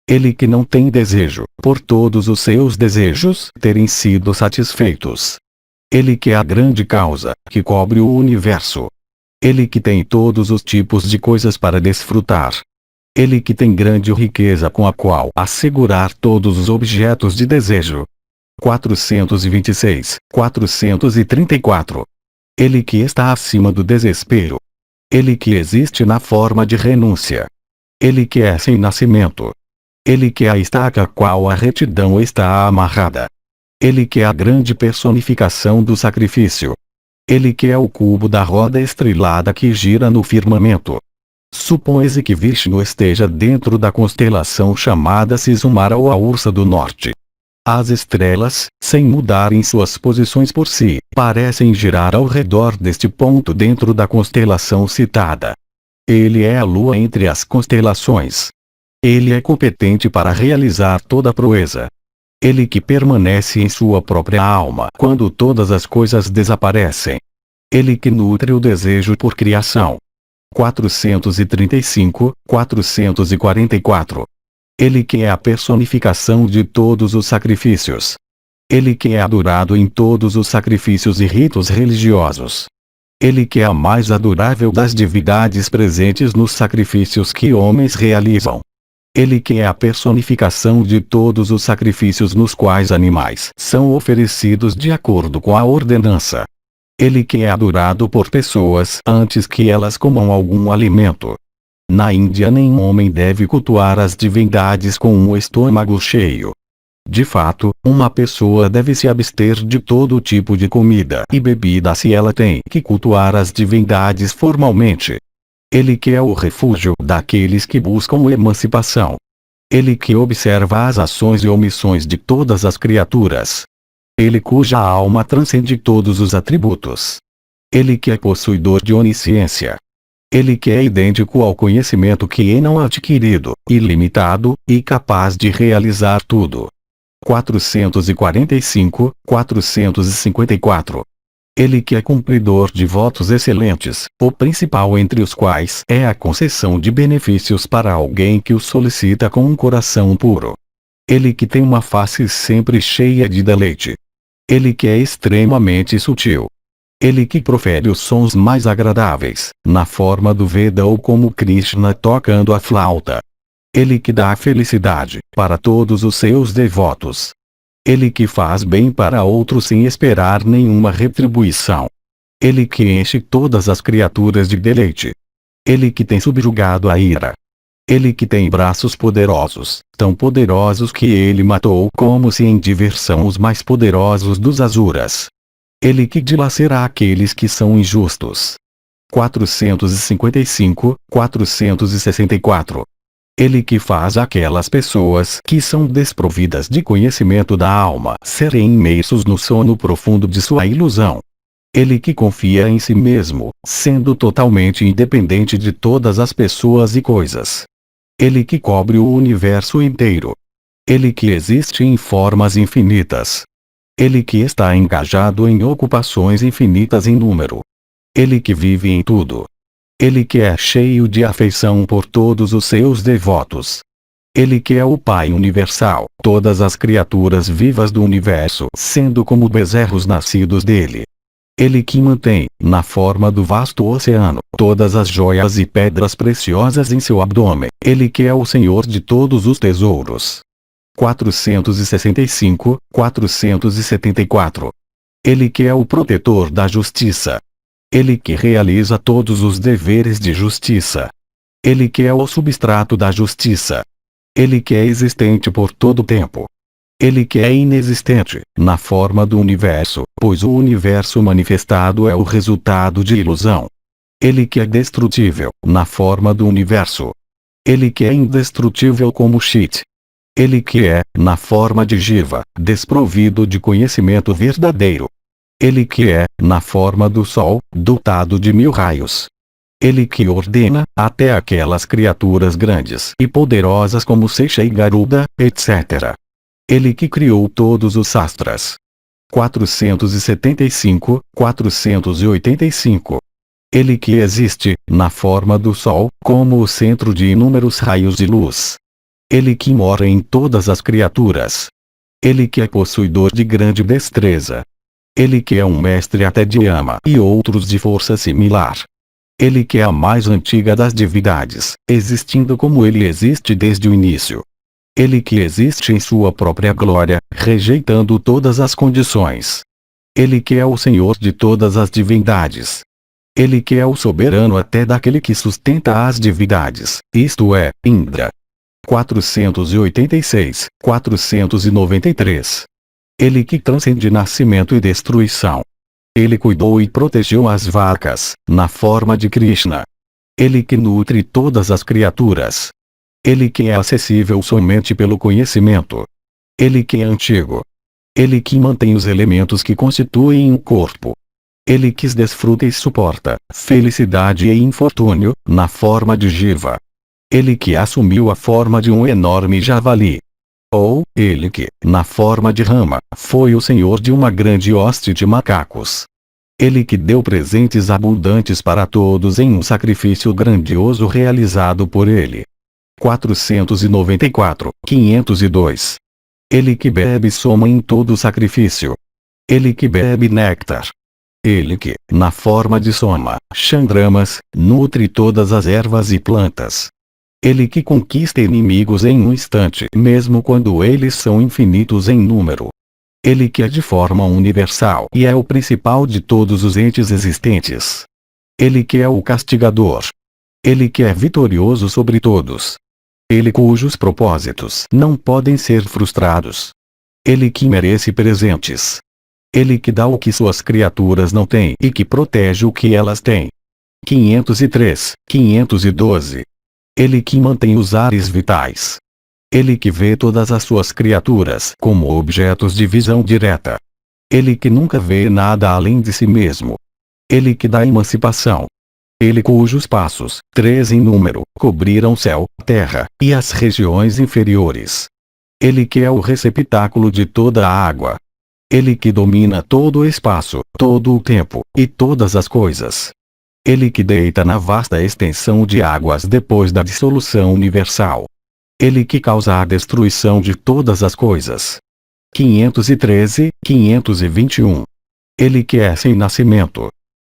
Ele que não tem desejo, por todos os seus desejos terem sido satisfeitos. Ele que é a grande causa, que cobre o universo. Ele que tem todos os tipos de coisas para desfrutar. Ele que tem grande riqueza com a qual assegurar todos os objetos de desejo. 426, 434. Ele que está acima do desespero. Ele que existe na forma de renúncia. Ele que é sem nascimento. Ele que é a estaca a qual a retidão está amarrada. Ele que é a grande personificação do sacrifício. Ele que é o cubo da roda estrelada que gira no firmamento. Supõe-se que Vishnu esteja dentro da constelação chamada Sisumara ou a Ursa do Norte. As estrelas, sem mudarem suas posições por si, parecem girar ao redor deste ponto dentro da constelação citada. Ele é a lua entre as constelações. Ele é competente para realizar toda a proeza. Ele que permanece em sua própria alma quando todas as coisas desaparecem. Ele que nutre o desejo por criação. 435, 444. Ele que é a personificação de todos os sacrifícios. Ele que é adorado em todos os sacrifícios e ritos religiosos. Ele que é a mais adorável das divindades presentes nos sacrifícios que homens realizam. Ele que é a personificação de todos os sacrifícios nos quais animais são oferecidos de acordo com a ordenança. Ele que é adorado por pessoas antes que elas comam algum alimento. Na Índia nenhum homem deve cultuar as divindades com um estômago cheio. De fato, uma pessoa deve se abster de todo tipo de comida e bebida se ela tem que cultuar as divindades formalmente. Ele que é o refúgio daqueles que buscam emancipação. Ele que observa as ações e omissões de todas as criaturas. Ele cuja alma transcende todos os atributos. Ele que é possuidor de onisciência. Ele que é idêntico ao conhecimento que é não adquirido, ilimitado, e capaz de realizar tudo. 445, 454. Ele que é cumpridor de votos excelentes, o principal entre os quais é a concessão de benefícios para alguém que o solicita com um coração puro. Ele que tem uma face sempre cheia de deleite. Ele que é extremamente sutil. Ele que profere os sons mais agradáveis, na forma do Veda ou como Krishna tocando a flauta. Ele que dá a felicidade para todos os seus devotos. Ele que faz bem para outros sem esperar nenhuma retribuição. Ele que enche todas as criaturas de deleite. Ele que tem subjugado a ira. Ele que tem braços poderosos, tão poderosos que ele matou como se em diversão os mais poderosos dos Asuras. Ele que dilacera aqueles que são injustos. 455, 464. Ele que faz aquelas pessoas que são desprovidas de conhecimento da alma serem imersos no sono profundo de sua ilusão. Ele que confia em si mesmo, sendo totalmente independente de todas as pessoas e coisas. Ele que cobre o universo inteiro. Ele que existe em formas infinitas. Ele que está engajado em ocupações infinitas em número. Ele que vive em tudo. Ele que é cheio de afeição por todos os seus devotos. Ele que é o Pai universal, todas as criaturas vivas do universo sendo como bezerros nascidos dele. Ele que mantém, na forma do vasto oceano, todas as joias e pedras preciosas em seu abdômen. Ele que é o Senhor de todos os tesouros. 465, 474. Ele que é o protetor da justiça. Ele que realiza todos os deveres de justiça. Ele que é o substrato da justiça. Ele que é existente por todo o tempo. Ele que é inexistente, na forma do universo, pois o universo manifestado é o resultado de ilusão. Ele que é destrutível, na forma do universo. Ele que é indestrutível como Chit. Ele que é, na forma de Jiva, desprovido de conhecimento verdadeiro. Ele que é, na forma do Sol, dotado de 1000 raios. Ele que ordena, até aquelas criaturas grandes e poderosas como Seixa e Garuda, etc. Ele que criou todos os sastras. 475, 485. Ele que existe, na forma do Sol, como o centro de inúmeros raios de luz. Ele que mora em todas as criaturas. Ele que é possuidor de grande destreza. Ele que é um mestre até de Yama e outros de força similar. Ele que é a mais antiga das divindades, existindo como ele existe desde o início. Ele que existe em sua própria glória, rejeitando todas as condições. Ele que é o Senhor de todas as divindades. Ele que é o soberano até daquele que sustenta as divindades, isto é, Indra. 486, 493. Ele que transcende nascimento e destruição. Ele cuidou e protegeu as vacas, na forma de Krishna. Ele que nutre todas as criaturas. Ele que é acessível somente pelo conhecimento. Ele que é antigo. Ele que mantém os elementos que constituem o corpo. Ele que desfruta e suporta felicidade e infortúnio, na forma de Jiva. Ele que assumiu a forma de um enorme javali. Ou, ele que, na forma de rama, foi o senhor de uma grande hoste de macacos. Ele que deu presentes abundantes para todos em um sacrifício grandioso realizado por ele. 494, 502. Ele que bebe soma em todo o sacrifício. Ele que bebe néctar. Ele que, na forma de soma, chandramas, nutre todas as ervas e plantas. Ele que conquista inimigos em um instante, mesmo quando eles são infinitos em número. Ele que é de forma universal e é o principal de todos os entes existentes. Ele que é o castigador. Ele que é vitorioso sobre todos. Ele cujos propósitos não podem ser frustrados. Ele que merece presentes. Ele que dá o que suas criaturas não têm e que protege o que elas têm. 503, 512. Ele que mantém os ares vitais. Ele que vê todas as suas criaturas como objetos de visão direta. Ele que nunca vê nada além de si mesmo. Ele que dá emancipação. Ele cujos passos, 3 em número, cobriram céu, terra, e as regiões inferiores. Ele que é o receptáculo de toda a água. Ele que domina todo o espaço, todo o tempo, e todas as coisas. Ele que deita na vasta extensão de águas depois da dissolução universal. Ele que causa a destruição de todas as coisas. 513, 521. Ele que é sem nascimento.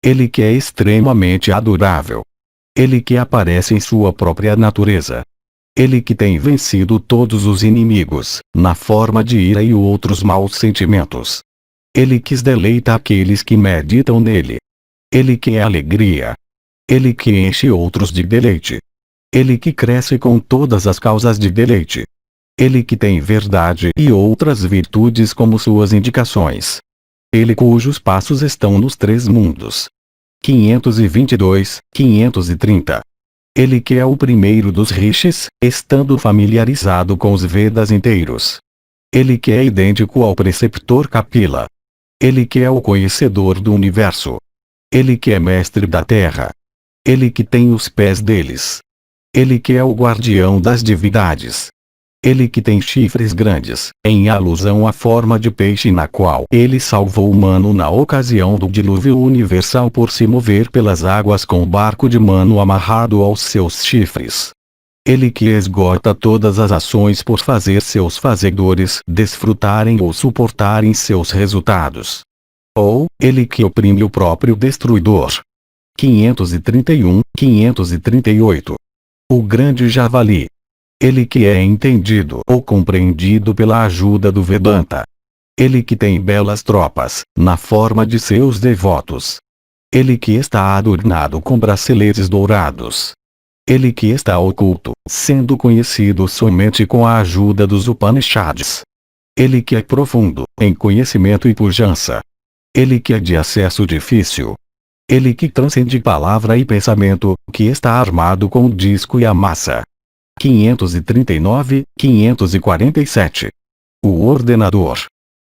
Ele que é extremamente adorável. Ele que aparece em sua própria natureza. Ele que tem vencido todos os inimigos, na forma de ira e outros maus sentimentos. Ele que deleita aqueles que meditam nele. Ele que é alegria. Ele que enche outros de deleite. Ele que cresce com todas as causas de deleite. Ele que tem verdade e outras virtudes como suas indicações. Ele cujos passos estão nos 3 mundos. 522, 530. Ele que é o primeiro dos rishis, estando familiarizado com os Vedas inteiros. Ele que é idêntico ao preceptor Kapila. Ele que é o conhecedor do universo. Ele que é mestre da terra. Ele que tem os pés deles. Ele que é o guardião das divindades. Ele que tem chifres grandes, em alusão à forma de peixe na qual ele salvou o humano na ocasião do dilúvio universal por se mover pelas águas com o barco de Mano amarrado aos seus chifres. Ele que esgota todas as ações por fazer seus fazedores desfrutarem ou suportarem seus resultados. Ou, ele que oprime o próprio destruidor. 531, 538. O grande javali. Ele que é entendido ou compreendido pela ajuda do Vedanta. Ele que tem belas tropas, na forma de seus devotos. Ele que está adornado com braceletes dourados. Ele que está oculto, sendo conhecido somente com a ajuda dos Upanishads. Ele que é profundo, em conhecimento e pujança. Ele que é de acesso difícil. Ele que transcende palavra e pensamento, que está armado com o disco e a massa. 539, 547. O ordenador.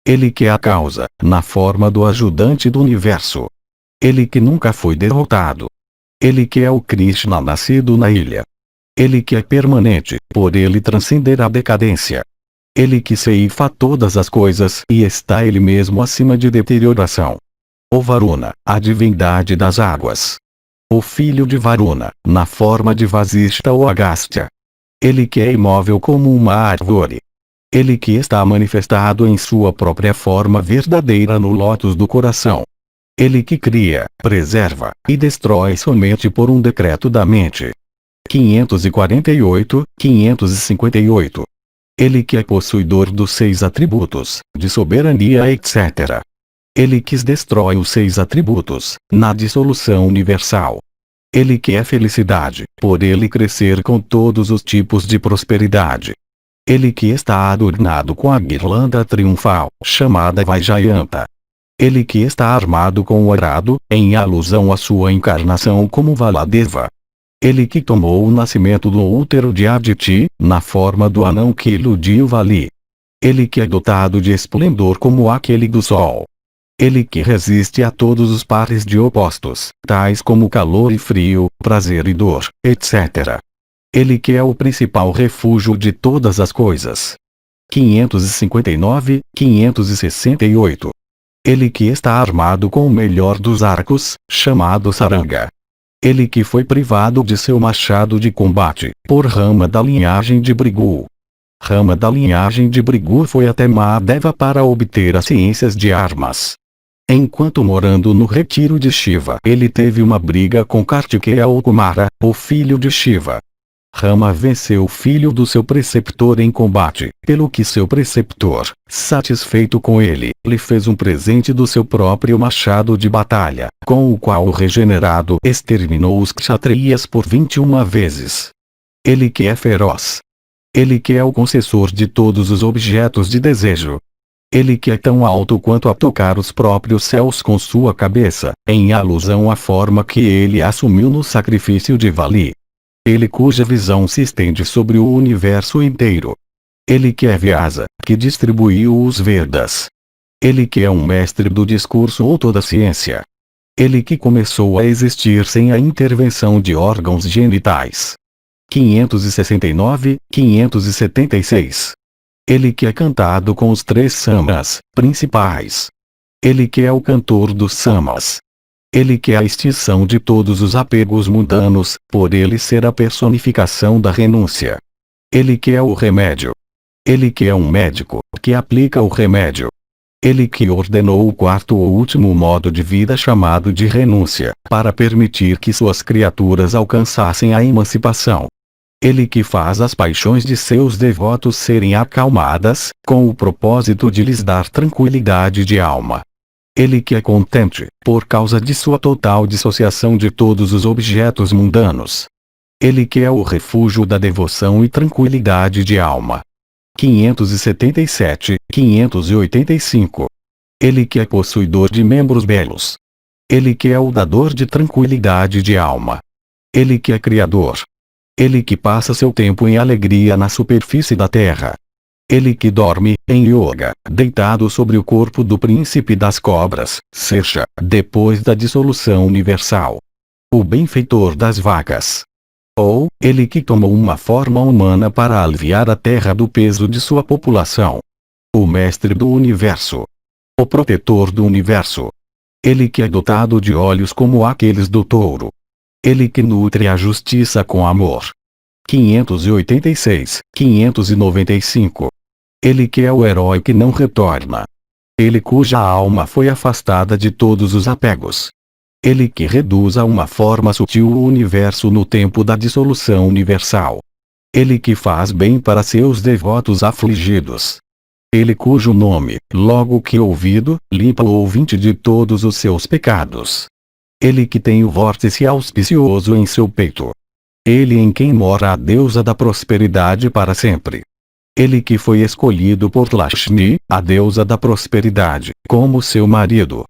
Ele que é a causa, na forma do ajudante do universo. Ele que nunca foi derrotado. Ele que é o Krishna nascido na ilha. Ele que é permanente, por ele transcender a decadência. Ele que ceifa todas as coisas e está ele mesmo acima de deterioração. O Varuna, a divindade das águas. O filho de Varuna, na forma de Vasishta ou Agastya. Ele que é imóvel como uma árvore. Ele que está manifestado em sua própria forma verdadeira no lótus do coração. Ele que cria, preserva e destrói somente por um decreto da mente. 548, 558. Ele que é possuidor dos 6 atributos, de soberania etc. Ele que destrói os 6 atributos, na dissolução universal. Ele que é felicidade, por ele crescer com todos os tipos de prosperidade. Ele que está adornado com a guirlanda triunfal, chamada Vajayanta. Ele que está armado com o arado, em alusão à sua encarnação como Valadeva. Ele que tomou o nascimento do útero de Aditi, na forma do anão que iludiu Vali. Ele que é dotado de esplendor como aquele do sol. Ele que resiste a todos os pares de opostos, tais como calor e frio, prazer e dor, etc. Ele que é o principal refúgio de todas as coisas. 559, 568. Ele que está armado com o melhor dos arcos, chamado saranga. Ele que foi privado de seu machado de combate, por Rama da linhagem de Brigu. Rama da linhagem de Brigu foi até Mahadeva para obter as ciências de armas. Enquanto morando no retiro de Shiva, ele teve uma briga com Kartikeya ou Kumara, o filho de Shiva. Rama venceu o filho do seu preceptor em combate, pelo que seu preceptor, satisfeito com ele, lhe fez um presente do seu próprio machado de batalha, com o qual o regenerado exterminou os kshatriyas por 21 vezes. Ele que é feroz. Ele que é o concessor de todos os objetos de desejo. Ele que é tão alto quanto a tocar os próprios céus com sua cabeça, em alusão à forma que ele assumiu no sacrifício de Vali. Ele cuja visão se estende sobre o universo inteiro. Ele que é Vyasa, que distribuiu os Vedas. Ele que é um mestre do discurso ou toda ciência. Ele que começou a existir sem a intervenção de órgãos genitais. 569, 576. Ele que é cantado com os 3 samas principais. Ele que é o cantor dos samas. Ele que é a extinção de todos os apegos mundanos, por ele ser a personificação da renúncia. Ele que é o remédio. Ele que é um médico, que aplica o remédio. Ele que ordenou o 4º ou último modo de vida chamado de renúncia, para permitir que suas criaturas alcançassem a emancipação. Ele que faz as paixões de seus devotos serem acalmadas, com o propósito de lhes dar tranquilidade de alma. Ele que é contente, por causa de sua total dissociação de todos os objetos mundanos. Ele que é o refúgio da devoção e tranquilidade de alma. 577, 585. Ele que é possuidor de membros belos. Ele que é o dador de tranquilidade de alma. Ele que é criador. Ele que passa seu tempo em alegria na superfície da terra. Ele que dorme, em yoga, deitado sobre o corpo do príncipe das cobras, Sesha, depois da dissolução universal. O benfeitor das vacas. Ou, ele que tomou uma forma humana para aliviar a terra do peso de sua população. O mestre do universo. O protetor do universo. Ele que é dotado de olhos como aqueles do touro. Ele que nutre a justiça com amor. 586, 595. Ele que é o herói que não retorna. Ele cuja alma foi afastada de todos os apegos. Ele que reduz a uma forma sutil o universo no tempo da dissolução universal. Ele que faz bem para seus devotos afligidos. Ele cujo nome, logo que ouvido, limpa o ouvinte de todos os seus pecados. Ele que tem o vórtice auspicioso em seu peito. Ele em quem mora a deusa da prosperidade para sempre. Ele que foi escolhido por Lakshmi, a deusa da prosperidade, como seu marido.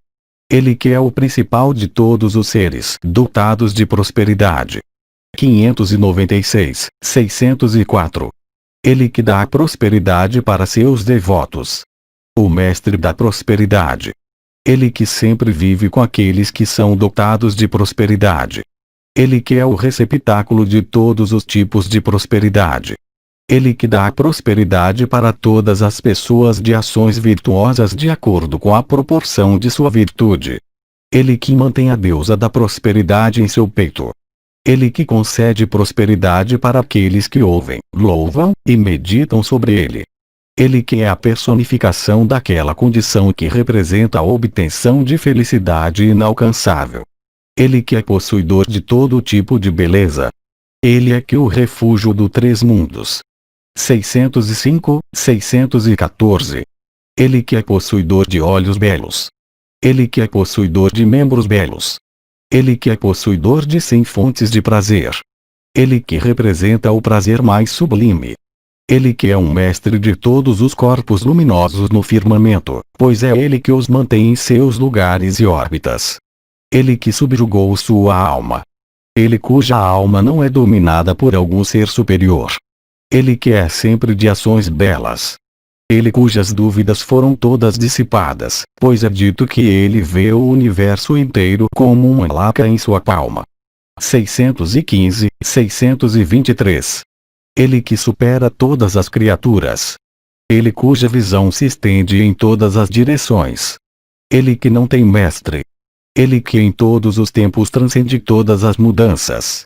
Ele que é o principal de todos os seres dotados de prosperidade. 596, 604. Ele que dá a prosperidade para seus devotos. O mestre da prosperidade. Ele que sempre vive com aqueles que são dotados de prosperidade. Ele que é o receptáculo de todos os tipos de prosperidade. Ele que dá a prosperidade para todas as pessoas de ações virtuosas de acordo com a proporção de sua virtude. Ele que mantém a deusa da prosperidade em seu peito. Ele que concede prosperidade para aqueles que ouvem, louvam e meditam sobre ele. Ele que é a personificação daquela condição que representa a obtenção de felicidade inalcançável. Ele que é possuidor de todo tipo de beleza. Ele é que o refúgio do 3 mundos. 605, 614. Ele que é possuidor de olhos belos. Ele que é possuidor de membros belos. Ele que é possuidor de 100 fontes de prazer. Ele que representa o prazer mais sublime. Ele que é um mestre de todos os corpos luminosos no firmamento, pois é ele que os mantém em seus lugares e órbitas. Ele que subjugou sua alma. Ele cuja alma não é dominada por algum ser superior. Ele que é sempre de ações belas. Ele cujas dúvidas foram todas dissipadas, pois é dito que ele vê o universo inteiro como uma laca em sua palma. 615, 623. Ele que supera todas as criaturas. Ele cuja visão se estende em todas as direções. Ele que não tem mestre. Ele que em todos os tempos transcende todas as mudanças.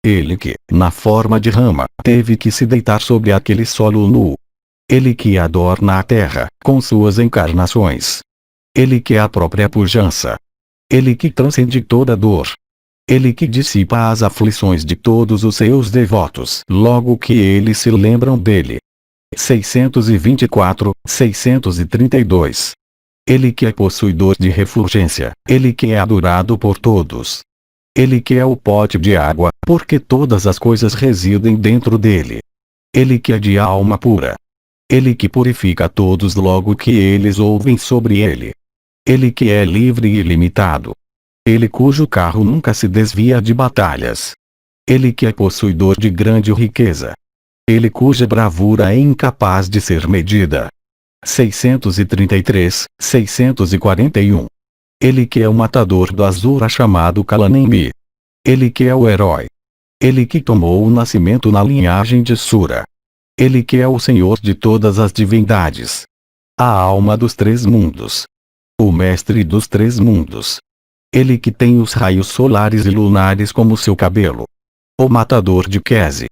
Ele que, na forma de rama, teve que se deitar sobre aquele solo nu. Ele que adorna a terra, com suas encarnações. Ele que é a própria pujança. Ele que transcende toda dor. Ele que dissipa as aflições de todos os seus devotos, logo que eles se lembram dele. 624, 632. Ele que é possuidor de refulgência, ele que é adorado por todos. Ele que é o pote de água, porque todas as coisas residem dentro dele. Ele que é de alma pura. Ele que purifica todos logo que eles ouvem sobre ele. Ele que é livre e ilimitado. Ele cujo carro nunca se desvia de batalhas. Ele que é possuidor de grande riqueza. Ele cuja bravura é incapaz de ser medida. 633, 641. Ele que é o matador do Azura chamado Kalanembi. Ele que é o herói. Ele que tomou o nascimento na linhagem de Sura. Ele que é o Senhor de todas as divindades. A alma dos três mundos. O mestre dos três mundos. Ele que tem os raios solares e lunares como seu cabelo. O matador de Kese.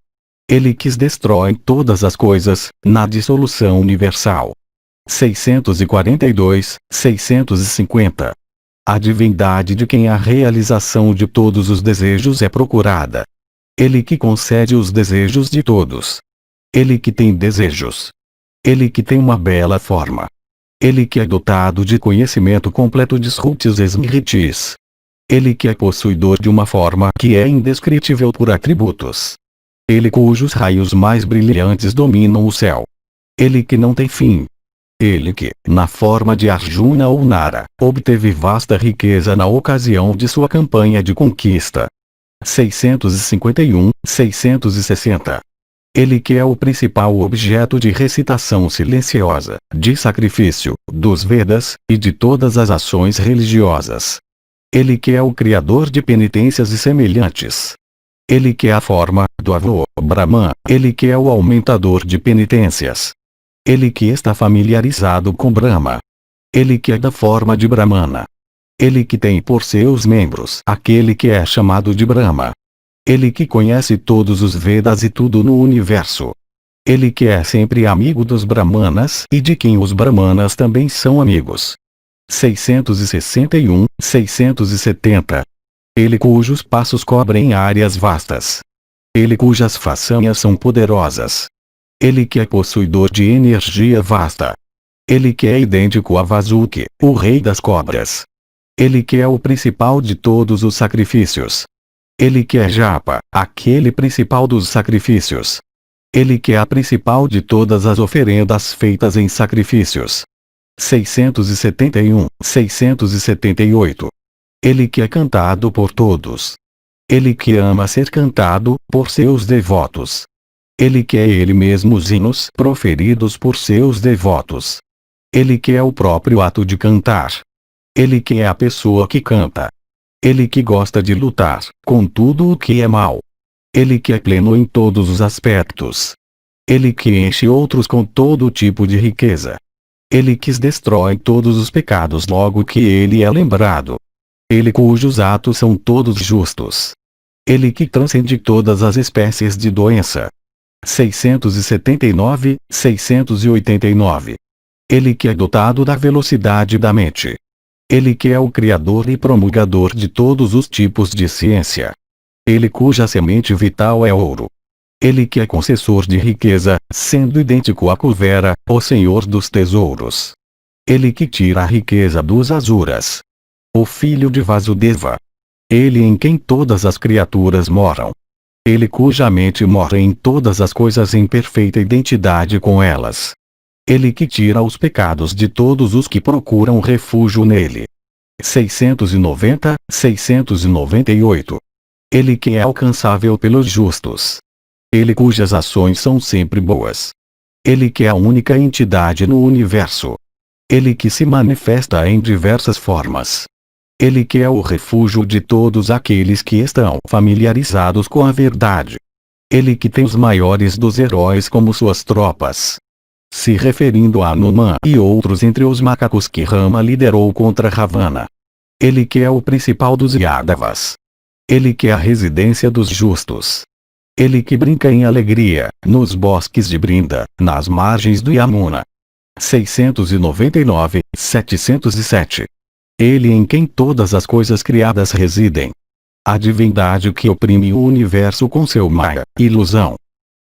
Ele que destrói todas as coisas, na dissolução universal. 642, 650. A divindade de quem a realização de todos os desejos é procurada. Ele que concede os desejos de todos. Ele que tem desejos. Ele que tem uma bela forma. Ele que é dotado de conhecimento completo de Srutis Smritis. Ele que é possuidor de uma forma que é indescritível por atributos. Ele cujos raios mais brilhantes dominam o céu. Ele que não tem fim. Ele que, na forma de Arjuna ou Nara, obteve vasta riqueza na ocasião de sua campanha de conquista. 651, 660. Ele que é o principal objeto de recitação silenciosa, de sacrifício, dos Vedas, e de todas as ações religiosas. Ele que é o criador de penitências e semelhantes. Ele que é a forma, do avô, Brahman, ele que é o aumentador de penitências. Ele que está familiarizado com Brahma. Ele que é da forma de Brahmana. Ele que tem por seus membros aquele que é chamado de Brahma. Ele que conhece todos os Vedas e tudo no universo. Ele que é sempre amigo dos Brahmanas e de quem os Brahmanas também são amigos. 661, 670. Ele cujos passos cobrem áreas vastas. Ele cujas façanhas são poderosas. Ele que é possuidor de energia vasta. Ele que é idêntico a Vasuki, o rei das cobras. Ele que é o principal de todos os sacrifícios. Ele que é Japa, aquele principal dos sacrifícios. Ele que é a principal de todas as oferendas feitas em sacrifícios. 671, 678. Ele que é cantado por todos. Ele que ama ser cantado, por seus devotos. Ele que é ele mesmo os hinos proferidos por seus devotos. Ele que é o próprio ato de cantar. Ele que é a pessoa que canta. Ele que gosta de lutar, com tudo o que é mal. Ele que é pleno em todos os aspectos. Ele que enche outros com todo tipo de riqueza. Ele que destrói todos os pecados logo que ele é lembrado. Ele cujos atos são todos justos. Ele que transcende todas as espécies de doença. 679, 689. Ele que é dotado da velocidade da mente. Ele que é o criador e promulgador de todos os tipos de ciência. Ele cuja semente vital é ouro. Ele que é concessor de riqueza, sendo idêntico a Kuvera, o senhor dos tesouros. Ele que tira a riqueza dos Asuras. O filho de Vasudeva. Ele em quem todas as criaturas moram. Ele cuja mente mora em todas as coisas em perfeita identidade com elas. Ele que tira os pecados de todos os que procuram refúgio nele. 690, 698. Ele que é alcançável pelos justos. Ele cujas ações são sempre boas. Ele que é a única entidade no universo. Ele que se manifesta em diversas formas. Ele que é o refúgio de todos aqueles que estão familiarizados com a verdade. Ele que tem os maiores dos heróis como suas tropas. se referindo a Hanuman e outros entre os macacos que Rama liderou contra Ravana. Ele que é o principal dos Yadavas. Ele que é a residência dos justos. Ele que brinca em alegria, nos bosques de Brinda, nas margens do Yamuna. 699, 707. Ele em quem todas as coisas criadas residem. A divindade que oprime o universo com seu Maya, ilusão.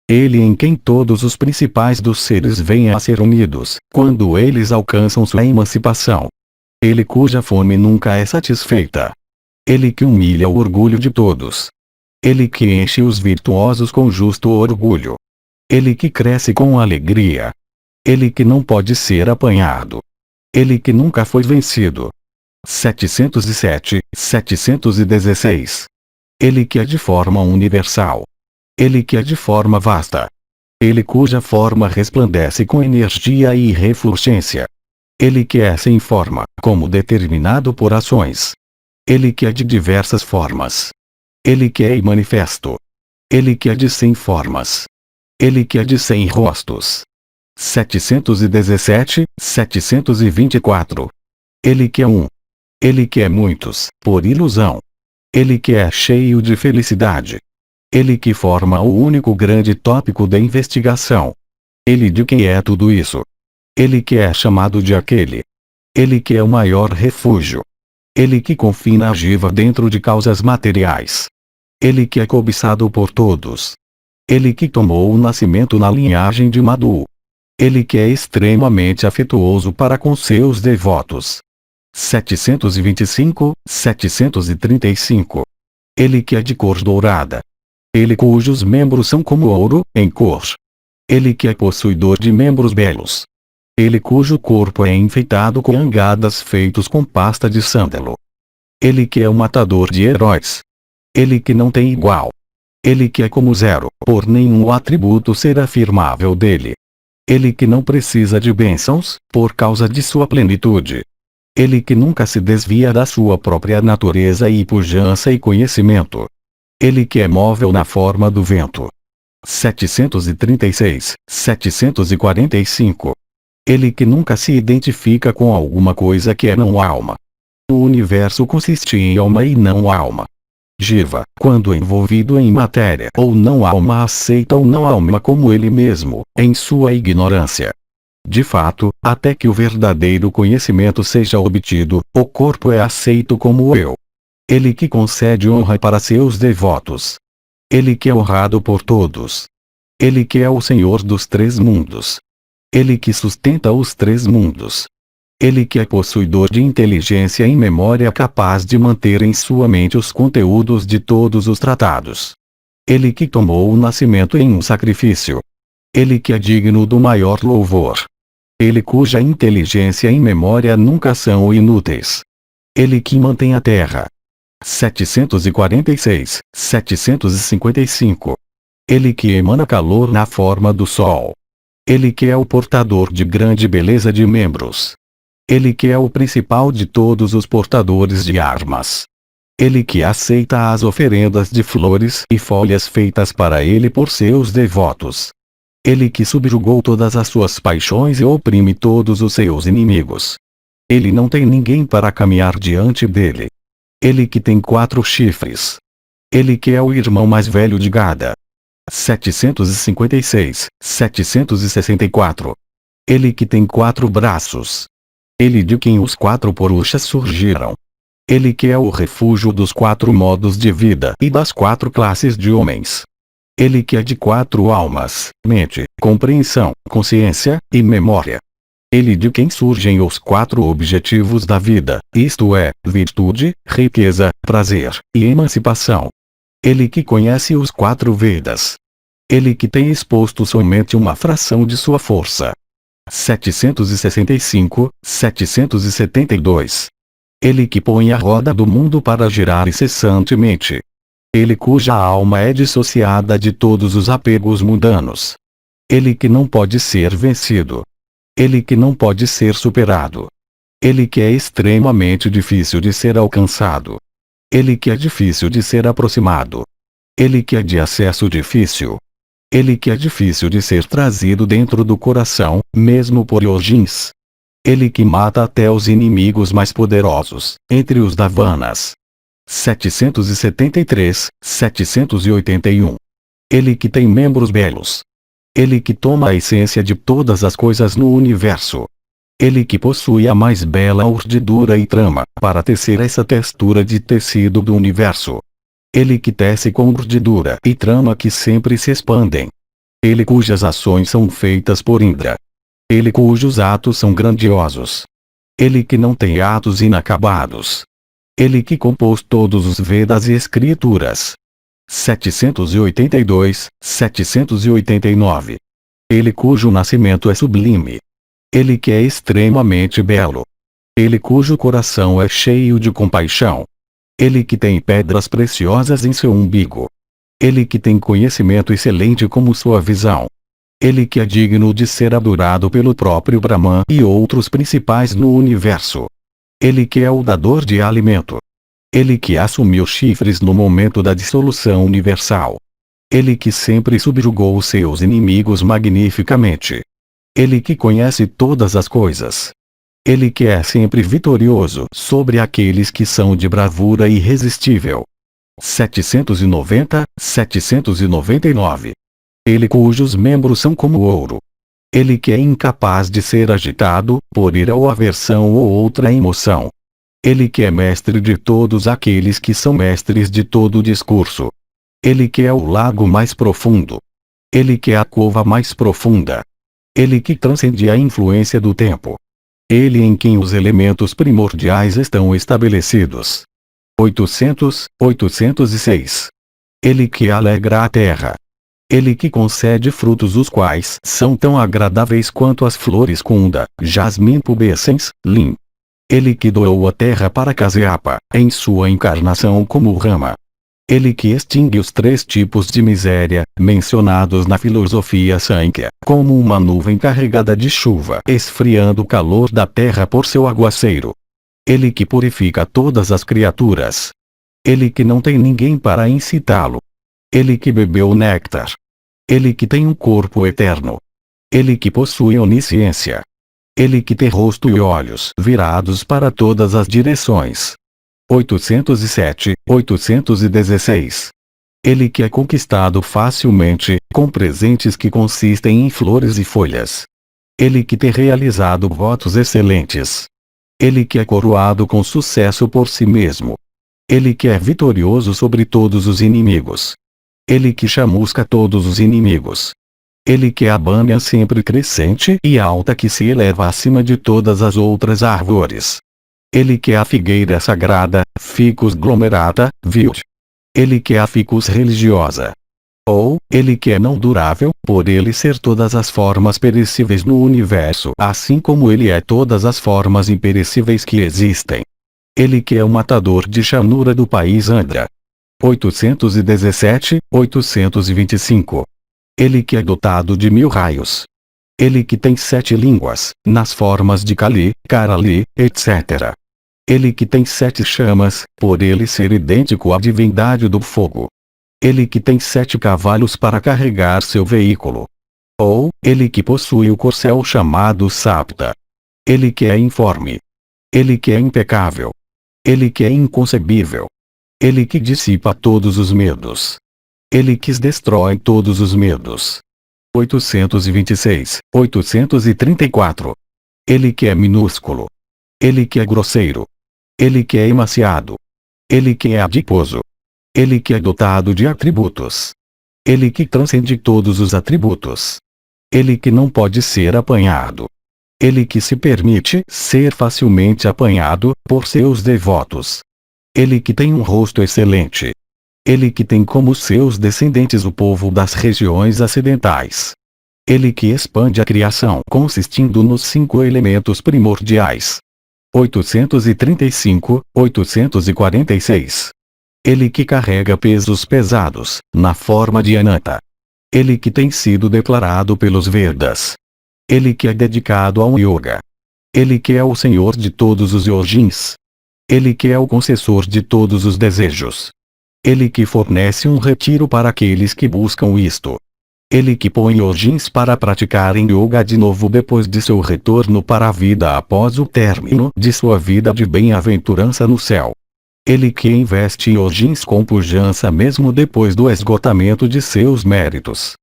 Ele em quem todos os principais dos seres vêm a ser unidos, quando eles alcançam sua emancipação. Ele cuja fome nunca é satisfeita. Ele que humilha o orgulho de todos. Ele que enche os virtuosos com justo orgulho. Ele que cresce com alegria. Ele que não pode ser apanhado. Ele que nunca foi vencido. 707, 716. Ele que é de forma universal. Ele que é de forma vasta. Ele cuja forma resplandece com energia e refulgência. Ele que é sem forma, como determinado por ações. Ele que é de diversas formas. Ele que é manifesto. Ele que é de 100 formas. Ele que é de 100 rostos. 717, 724. Ele que é um. Ele que é muitos, por ilusão. Ele que é cheio de felicidade. Ele que forma o único grande tópico da investigação. Ele de quem é tudo isso. Ele que é chamado de aquele. Ele que é o maior refúgio. Ele que confina a Jiva dentro de causas materiais. Ele que é cobiçado por todos. Ele que tomou o nascimento na linhagem de Madhu. Ele que é extremamente afetuoso para com seus devotos. 725, 735. Ele que é de cor dourada. Ele cujos membros são como ouro, em cor. Ele que é possuidor de membros belos. Ele cujo corpo é enfeitado com angadas feitos com pasta de sândalo. Ele que é o matador de heróis. Ele que não tem igual. Ele que é como zero, por nenhum atributo ser afirmável dele. Ele que não precisa de bênçãos, por causa de sua plenitude. Ele que nunca se desvia da sua própria natureza e pujança e conhecimento. Ele que é móvel na forma do vento. 736, 745. Ele que nunca se identifica com alguma coisa que é não alma. O universo consiste em alma e não alma. Jiva, quando envolvido em matéria ou não alma, aceita o não alma como ele mesmo, em sua ignorância. De fato, até que o verdadeiro conhecimento seja obtido, o corpo é aceito como o eu. Ele que concede honra para seus devotos. Ele que é honrado por todos. Ele que é o Senhor dos três mundos. Ele que sustenta os três mundos. Ele que é possuidor de inteligência e memória capaz de manter em sua mente os conteúdos de todos os tratados. Ele que tomou o nascimento em um sacrifício. Ele que é digno do maior louvor. Ele cuja inteligência e memória nunca são inúteis. Ele que mantém a terra. 746, 755. Ele que emana calor na forma do sol. Ele que é o portador de grande beleza de membros. Ele que é o principal de todos os portadores de armas. Ele que aceita as oferendas de flores e folhas feitas para ele por seus devotos. Ele que subjugou todas as suas paixões e oprime todos os seus inimigos. Ele não tem ninguém para caminhar diante dele. Ele que tem 4 chifres. Ele que é o irmão mais velho de Gada. 756, 764. Ele que tem 4 braços. Ele de quem os 4 Purushas surgiram. Ele que é o refúgio dos 4 modos de vida e das 4 classes de homens. Ele que é de 4 almas, mente, compreensão, consciência e memória. Ele de quem surgem os 4 objetivos da vida, isto é, virtude, riqueza, prazer e emancipação. Ele que conhece os 4 Vedas. Ele que tem exposto somente uma fração de sua força. 765, 772. Ele que põe a roda do mundo para girar incessantemente. Ele cuja alma é dissociada de todos os apegos mundanos. Ele que não pode ser vencido. Ele que não pode ser superado. Ele que é extremamente difícil de ser alcançado. Ele que é difícil de ser aproximado. Ele que é de acesso difícil. Ele que é difícil de ser trazido dentro do coração, mesmo por yojins. Ele que mata até os inimigos mais poderosos, entre os Davanas. 773, 781. Ele que tem membros belos. Ele que toma a essência de todas as coisas no universo. Ele que possui a mais bela urdidura e trama, para tecer essa textura de tecido do universo. Ele que tece com urdidura e trama que sempre se expandem. Ele cujas ações são feitas por Indra. Ele cujos atos são grandiosos. Ele que não tem atos inacabados. Ele que compôs todos os Vedas e Escrituras. 782, 789. Ele cujo nascimento é sublime. Ele que é extremamente belo. Ele cujo coração é cheio de compaixão. Ele que tem pedras preciosas em seu umbigo. Ele que tem conhecimento excelente como sua visão. Ele que é digno de ser adorado pelo próprio Brahman e outros principais no universo. Ele que é o dador de alimento. Ele que assumiu chifres no momento da dissolução universal. Ele que sempre subjugou os seus inimigos magnificamente. Ele que conhece todas as coisas. Ele que é sempre vitorioso sobre aqueles que são de bravura irresistível. 790, 799. Ele cujos membros são como ouro. Ele que é incapaz de ser agitado, por ira ou aversão ou outra emoção. Ele que é mestre de todos aqueles que são mestres de todo o discurso. Ele que é o lago mais profundo. Ele que é a cova mais profunda. Ele que transcende a influência do tempo. Ele em quem os elementos primordiais estão estabelecidos. 800, 806. Ele que alegra a terra. Ele que concede frutos os quais são tão agradáveis quanto as flores kunda, jasmim pubescens, lim. Ele que doou a terra para Kasyapa, em sua encarnação como Rama. Ele que extingue os 3 tipos de miséria, mencionados na filosofia Sankhya, como uma nuvem carregada de chuva esfriando o calor da terra por seu aguaceiro. Ele que purifica todas as criaturas. Ele que não tem ninguém para incitá-lo. Ele que bebeu o néctar. Ele que tem um corpo eterno. Ele que possui onisciência. Ele que tem rosto e olhos virados para todas as direções. 807, 816. Ele que é conquistado facilmente, com presentes que consistem em flores e folhas. Ele que tem realizado votos excelentes. Ele que é coroado com sucesso por si mesmo. Ele que é vitorioso sobre todos os inimigos. Ele que chamusca todos os inimigos. Ele que é a banha sempre crescente e alta que se eleva acima de todas as outras árvores. Ele que é a figueira sagrada, ficus glomerata, vilt. Ele que é a ficus religiosa. Ou, ele que é não durável, por ele ser todas as formas perecíveis no universo, assim como ele é todas as formas imperecíveis que existem. Ele que é o matador de Chanura do país Andhra. 817, 825. Ele que é dotado de 1000 raios. Ele que tem 7 línguas, nas formas de Kali, Karali, etc. Ele que tem 7 chamas, por ele ser idêntico à divindade do fogo. Ele que tem 7 cavalos para carregar seu veículo. Ou, ele que possui o corcel chamado Sapta. Ele que é informe. Ele que é impecável. Ele que é inconcebível. Ele que dissipa todos os medos. Ele que destrói todos os medos. 826, 834. Ele que é minúsculo. Ele que é grosseiro. Ele que é emaciado. Ele que é adiposo. Ele que é dotado de atributos. Ele que transcende todos os atributos. Ele que não pode ser apanhado. Ele que se permite ser facilmente apanhado por seus devotos. Ele que tem um rosto excelente. Ele que tem como seus descendentes o povo das regiões acidentais. Ele que expande a criação consistindo nos 5 elementos primordiais. 835, 846. Ele que carrega pesos pesados, na forma de Ananta. Ele que tem sido declarado pelos Vedas. Ele que é dedicado ao Yoga. Ele que é o Senhor de todos os Yogins. Ele que é o concessor de todos os desejos. Ele que fornece um retiro para aqueles que buscam isto. Ele que põe Yojins para praticarem yoga de novo depois de seu retorno para a vida após o término de sua vida de bem-aventurança no céu. Ele que investe Yojins com pujança mesmo depois do esgotamento de seus méritos.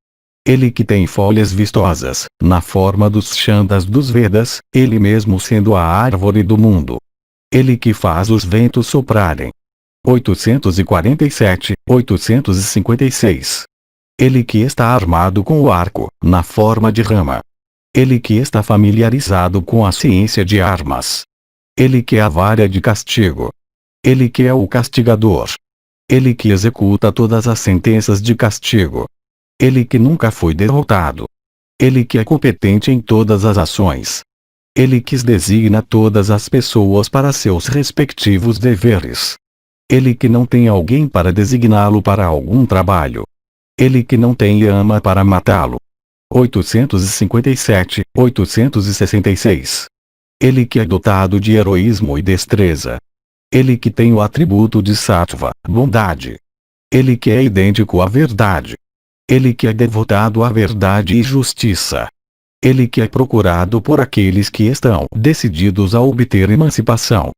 Ele que tem folhas vistosas, na forma dos chandas dos Vedas, ele mesmo sendo a árvore do mundo. Ele que faz os ventos soprarem. 847, 856. Ele que está armado com o arco, na forma de rama. Ele que está familiarizado com a ciência de armas. Ele que é a vara de castigo. Ele que é o castigador. Ele que executa todas as sentenças de castigo. Ele que nunca foi derrotado. Ele que é competente em todas as ações. Ele que designa todas as pessoas para seus respectivos deveres. Ele que não tem alguém para designá-lo para algum trabalho. Ele que não tem ama para matá-lo. 857, 866. Ele que é dotado de heroísmo e destreza. Ele que tem o atributo de sattva, bondade. Ele que é idêntico à verdade. Ele que é devotado à verdade e justiça. Ele que é procurado por aqueles que estão decididos a obter emancipação.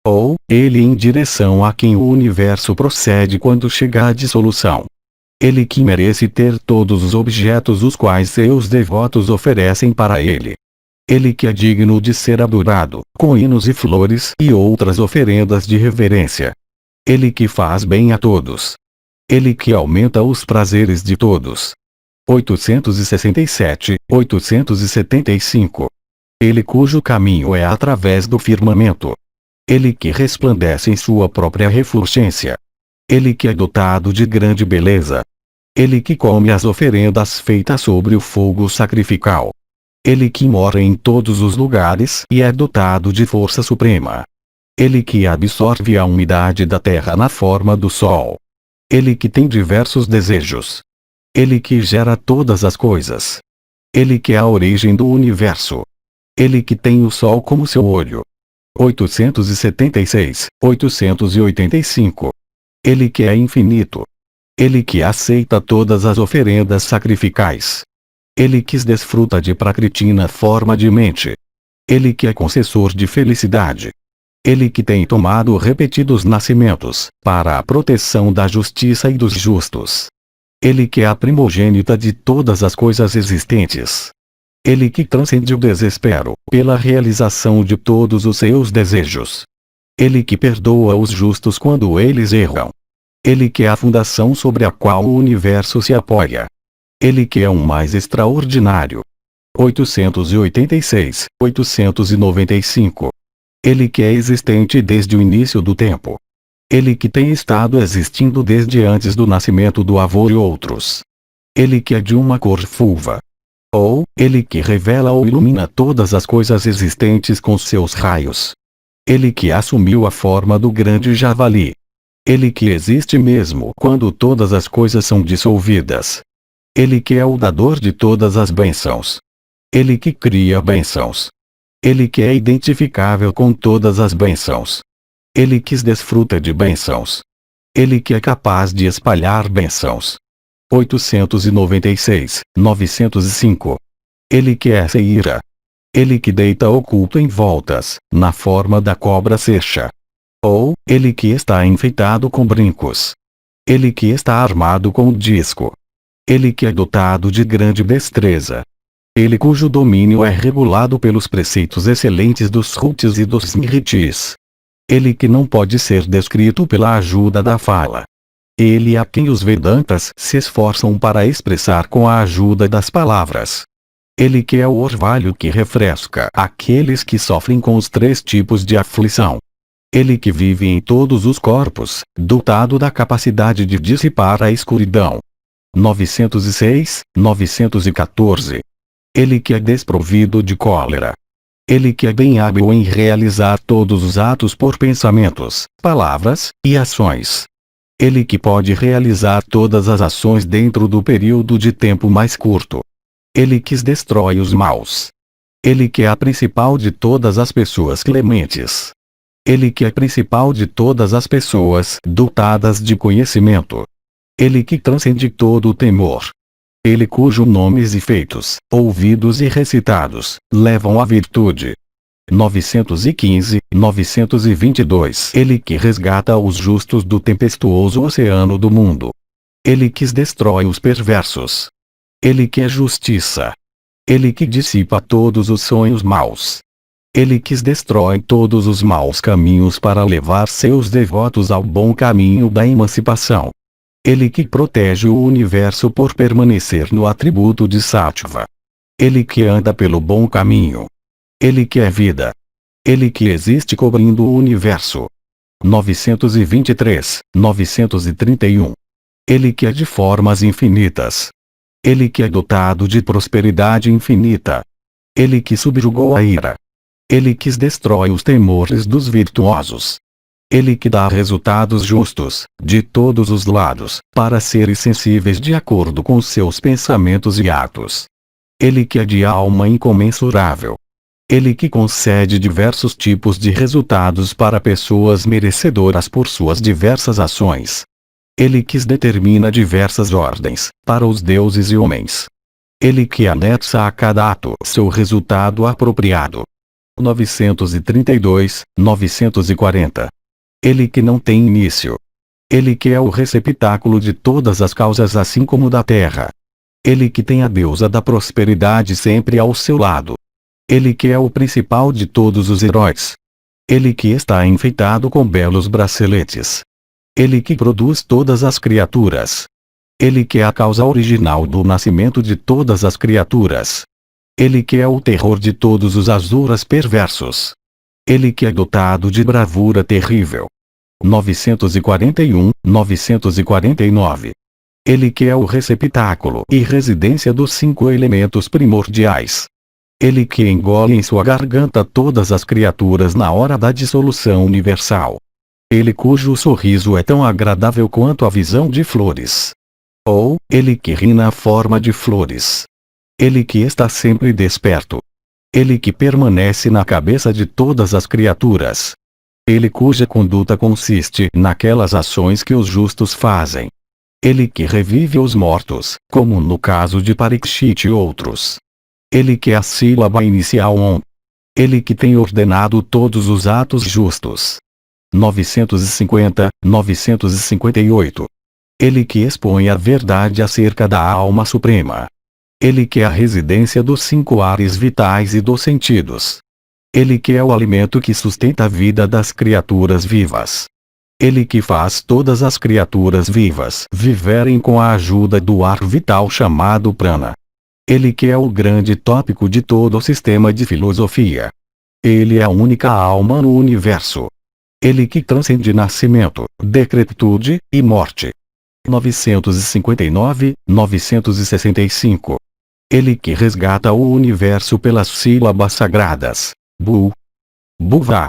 Ou, ele em direção a quem o universo procede quando chega à dissolução. Ele que merece ter todos os objetos os quais seus devotos oferecem para ele. Ele que é digno de ser adorado, com hinos e flores e outras oferendas de reverência. Ele que faz bem a todos. Ele que aumenta os prazeres de todos. 867, 875. Ele cujo caminho é através do firmamento. Ele que resplandece em sua própria refulgência. Ele que é dotado de grande beleza. Ele que come as oferendas feitas sobre o fogo sacrificial. Ele que mora em todos os lugares e é dotado de força suprema. Ele que absorve a umidade da terra na forma do sol. Ele que tem diversos desejos. Ele que gera todas as coisas. Ele que é a origem do universo. Ele que tem o sol como seu olho. 876, 885. Ele que é infinito. Ele que aceita todas as oferendas sacrificais. Ele que desfruta de Prakriti na forma de mente. Ele que é concessor de felicidade. Ele que tem tomado repetidos nascimentos, para a proteção da justiça e dos justos. Ele que é a primogênita de todas as coisas existentes. Ele que transcende o desespero, pela realização de todos os seus desejos. Ele que perdoa os justos quando eles erram. Ele que é a fundação sobre a qual o universo se apoia. Ele que é o mais extraordinário. 886, 895. Ele que é existente desde o início do tempo. Ele que tem estado existindo desde antes do nascimento do avô e outros. Ele que é de uma cor fulva. Ou, ele que revela ou ilumina todas as coisas existentes com seus raios. Ele que assumiu a forma do grande javali. Ele que existe mesmo quando todas as coisas são dissolvidas. Ele que é o dador de todas as bênçãos. Ele que cria bênçãos. Ele que é identificável com todas as bênçãos. Ele que desfruta de bênçãos. Ele que é capaz de espalhar bênçãos. 896, 905. Ele que é Seira. Ele que deita oculto em voltas, na forma da cobra cecha. Ou, ele que está enfeitado com brincos. Ele que está armado com o disco. Ele que é dotado de grande destreza. Ele cujo domínio é regulado pelos preceitos excelentes dos Rutis e dos Smritis. Ele que não pode ser descrito pela ajuda da fala. Ele a quem os Vedantas se esforçam para expressar com a ajuda das palavras. Ele que é o orvalho que refresca aqueles que sofrem com os 3 tipos de aflição. Ele que vive em todos os corpos, dotado da capacidade de dissipar a escuridão. 906, 914. Ele que é desprovido de cólera. Ele que é bem hábil em realizar todos os atos por pensamentos, palavras e ações. Ele que pode realizar todas as ações dentro do período de tempo mais curto. Ele que destrói os maus. Ele que é a principal de todas as pessoas clementes. Ele que é principal de todas as pessoas dotadas de conhecimento. Ele que transcende todo o temor. Ele cujo nomes e feitos, ouvidos e recitados, levam à virtude. 915, 922. Ele que resgata os justos do tempestuoso oceano do mundo. Ele que destrói os perversos. Ele que é justiça. Ele que dissipa todos os sonhos maus. Ele que destrói todos os maus caminhos para levar seus devotos ao bom caminho da emancipação. Ele que protege o universo por permanecer no atributo de Sattva. Ele que anda pelo bom caminho. Ele que é vida. Ele que existe cobrindo o universo. 923, 931. Ele que é de formas infinitas. Ele que é dotado de prosperidade infinita. Ele que subjugou a ira. Ele que destrói os temores dos virtuosos. Ele que dá resultados justos, de todos os lados, para seres sensíveis de acordo com seus pensamentos e atos. Ele que é de alma incomensurável. Ele que concede diversos tipos de resultados para pessoas merecedoras por suas diversas ações. Ele que determina diversas ordens, para os deuses e homens. Ele que anexa a cada ato seu resultado apropriado. 932, 940. Ele que não tem início. Ele que é o receptáculo de todas as causas assim como da terra. Ele que tem a deusa da prosperidade sempre ao seu lado. Ele que é o principal de todos os heróis. Ele que está enfeitado com belos braceletes. Ele que produz todas as criaturas. Ele que é a causa original do nascimento de todas as criaturas. Ele que é o terror de todos os asuras perversos. Ele que é dotado de bravura terrível. 941, 949. Ele que é o receptáculo e residência dos 5 elementos primordiais. Ele que engole em sua garganta todas as criaturas na hora da dissolução universal. Ele cujo sorriso é tão agradável quanto a visão de flores. Ou, ele que ri na forma de flores. Ele que está sempre desperto. Ele que permanece na cabeça de todas as criaturas. Ele cuja conduta consiste naquelas ações que os justos fazem. Ele que revive os mortos, como no caso de Parikshit e outros. Ele que é a sílaba inicial Om. Ele que tem ordenado todos os atos justos. 950, 958. Ele que expõe a verdade acerca da alma suprema. Ele que é a residência dos 5 ares vitais e dos sentidos. Ele que é o alimento que sustenta a vida das criaturas vivas. Ele que faz todas as criaturas vivas viverem com a ajuda do ar vital chamado prana. Ele que é o grande tópico de todo o sistema de filosofia. Ele é a única alma no universo. Ele que transcende nascimento, decrepitude e morte. 959, 965. Ele que resgata o universo pelas sílabas sagradas, Bu, Buvá,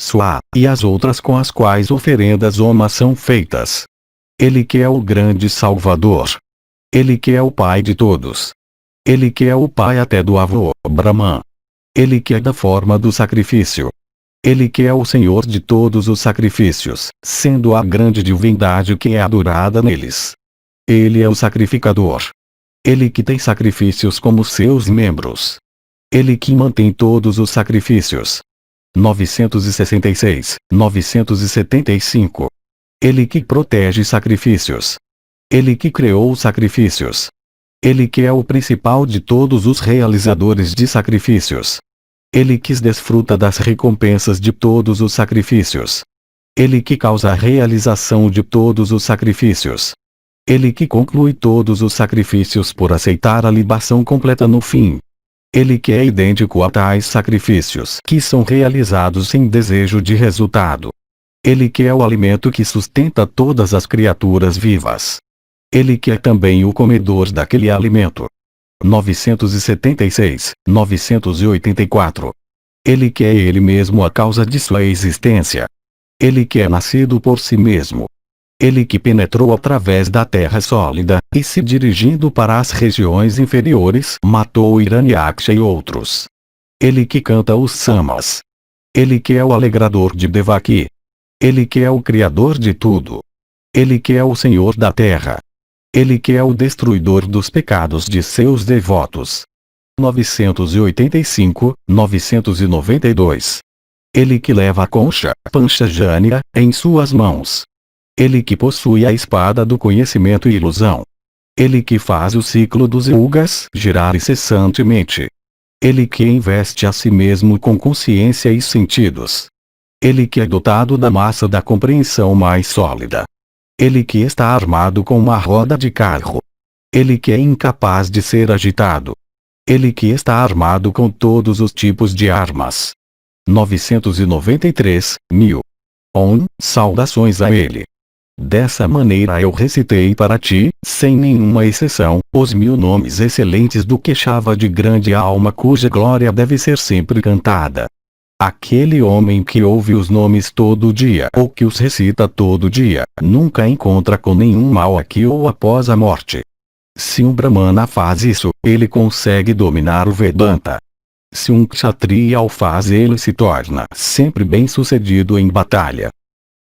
Suá, e as outras com as quais oferendas Oma são feitas. Ele que é o grande Salvador. Ele que é o Pai de todos. Ele que é o Pai até do avô, Brahman. Ele que é da forma do sacrifício. Ele que é o Senhor de todos os sacrifícios, sendo a grande divindade que é adorada neles. Ele é o sacrificador. Ele que tem sacrifícios como seus membros. Ele que mantém todos os sacrifícios. 966, 975. Ele que protege sacrifícios. Ele que criou os sacrifícios. Ele que é o principal de todos os realizadores de sacrifícios. Ele que desfruta das recompensas de todos os sacrifícios. Ele que causa a realização de todos os sacrifícios. Ele que conclui todos os sacrifícios por aceitar a libação completa no fim. Ele que é idêntico a tais sacrifícios que são realizados sem desejo de resultado. Ele que é o alimento que sustenta todas as criaturas vivas. Ele que é também o comedor daquele alimento. 976, 984. Ele que é ele mesmo a causa de sua existência. Ele que é nascido por si mesmo. Ele que penetrou através da terra sólida, e se dirigindo para as regiões inferiores, matou Hiranyaksha e outros. Ele que canta os samas. Ele que é o alegrador de Devaki. Ele que é o criador de tudo. Ele que é o Senhor da terra. Ele que é o destruidor dos pecados de seus devotos. 985, 992. Ele que leva a concha, Panchajanya, em suas mãos. Ele que possui a espada do conhecimento e ilusão. Ele que faz o ciclo dos yugas girar incessantemente. Ele que investe a si mesmo com consciência e sentidos. Ele que é dotado da massa da compreensão mais sólida. Ele que está armado com uma roda de carro. Ele que é incapaz de ser agitado. Ele que está armado com todos os tipos de armas. 993, 1000. Saudações a ele. Dessa maneira eu recitei para ti, sem nenhuma exceção, os 1000 nomes excelentes do Keshava de grande alma cuja glória deve ser sempre cantada. Aquele homem que ouve os nomes todo dia ou que os recita todo dia, nunca encontra com nenhum mal aqui ou após a morte. Se um Brahmana faz isso, ele consegue dominar o Vedanta. Se um Kshatriya o faz, ele se torna sempre bem-sucedido em batalha.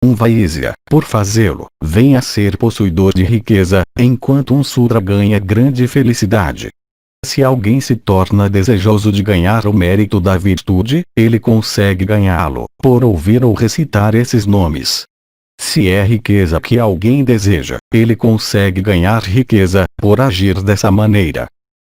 Um Vaisya, por fazê-lo, vem a ser possuidor de riqueza, enquanto um Sudra ganha grande felicidade. Se alguém se torna desejoso de ganhar o mérito da virtude, ele consegue ganhá-lo, por ouvir ou recitar esses nomes. Se é riqueza que alguém deseja, ele consegue ganhar riqueza, por agir dessa maneira.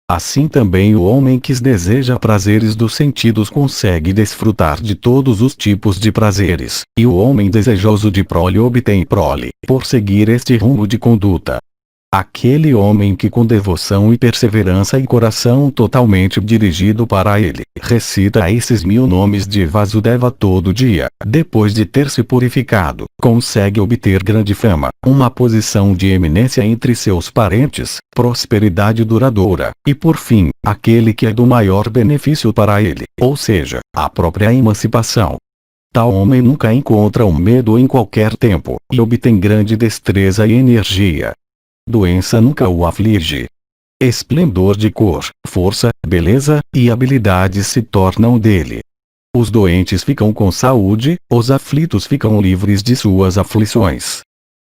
Assim também o homem que deseja prazeres dos sentidos consegue desfrutar de todos os tipos de prazeres, e o homem desejoso de prole obtém prole, por seguir este rumo de conduta. Aquele homem que com devoção e perseverança e coração totalmente dirigido para ele, recita esses 1000 nomes de Vasudeva todo dia, depois de ter se purificado, consegue obter grande fama, uma posição de eminência entre seus parentes, prosperidade duradoura, e por fim, aquele que é do maior benefício para ele, ou seja, a própria emancipação. Tal homem nunca encontra um medo em qualquer tempo, e obtém grande destreza e energia. Doença nunca o aflige. Esplendor de cor, força, beleza, e habilidades se tornam dele. Os doentes ficam com saúde, os aflitos ficam livres de suas aflições.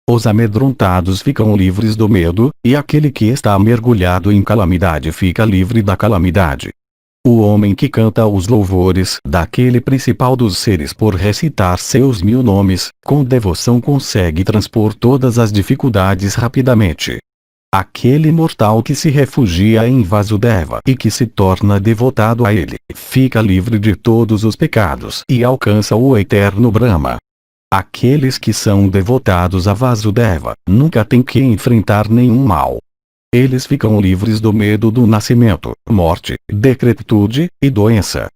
Os amedrontados ficam livres do medo, e aquele que está mergulhado em calamidade fica livre da calamidade. O homem que canta os louvores daquele principal dos seres por recitar seus 1000 nomes, com devoção consegue transpor todas as dificuldades rapidamente. Aquele mortal que se refugia em Vasudeva e que se torna devotado a ele, fica livre de todos os pecados e alcança o eterno Brahma. Aqueles que são devotados a Vasudeva, nunca têm que enfrentar nenhum mal. Eles ficam livres do medo do nascimento, morte, decrepitude, e doença.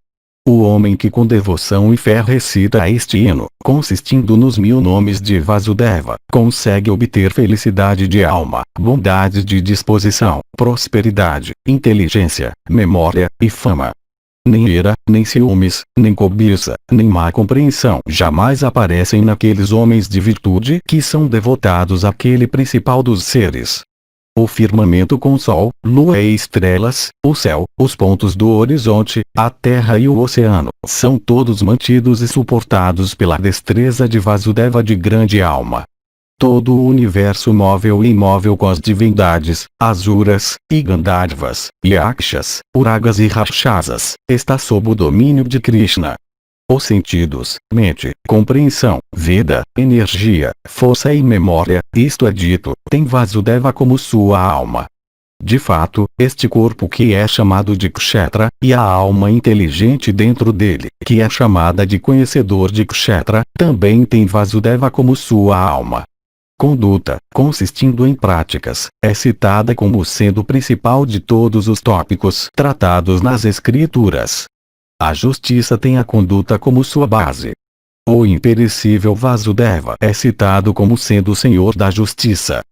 O homem que com devoção e fé recita este hino, consistindo nos 1000 nomes de Vasudeva, consegue obter felicidade de alma, bondade de disposição, prosperidade, inteligência, memória, e fama. Nem ira, nem ciúmes, nem cobiça, nem má compreensão jamais aparecem naqueles homens de virtude que são devotados àquele principal dos seres. O firmamento com sol, lua e estrelas, o céu, os pontos do horizonte, a terra e o oceano, são todos mantidos e suportados pela destreza de Vasudeva de grande alma. Todo o universo móvel e imóvel com as divindades, Asuras, e Gandharvas, Yakshas, Uragas e Rakshasas, está sob o domínio de Krishna. Os sentidos, mente, compreensão, vida, energia, força e memória, isto é dito, tem Vasudeva como sua alma. De fato, este corpo que é chamado de Kshetra, e a alma inteligente dentro dele, que é chamada de conhecedor de Kshetra, também tem Vasudeva como sua alma. Conduta, consistindo em práticas, é citada como sendo o principal de todos os tópicos tratados nas escrituras. A justiça tem a conduta como sua base. O imperecível Vasudeva é citado como sendo o Senhor da Justiça.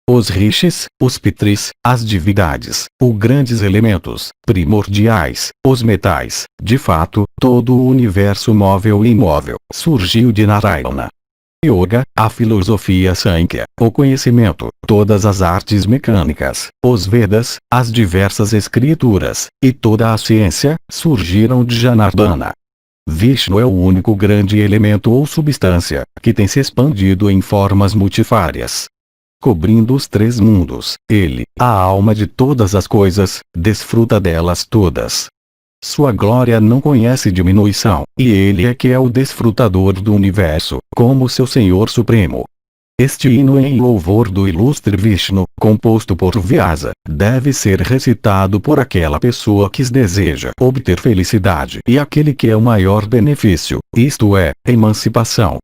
Os rishis, os pitris, as divindades, os grandes elementos, primordiais, os metais, de fato, todo o universo móvel e imóvel, surgiu de Narayana. Yoga, a filosofia Sankhya, o conhecimento, todas as artes mecânicas, os Vedas, as diversas escrituras, e toda a ciência, surgiram de Janardana. Vishnu é o único grande elemento ou substância, que tem se expandido em formas multifárias. cobrindo os 3 mundos. Ele, a alma de todas as coisas, desfruta delas todas. Sua glória não conhece diminuição, e ele é que é o desfrutador do universo, como seu Senhor Supremo. Este hino em louvor do ilustre Vishnu, composto por Vyasa, deve ser recitado por aquela pessoa que deseja obter felicidade e aquele que é o maior benefício, isto é, emancipação.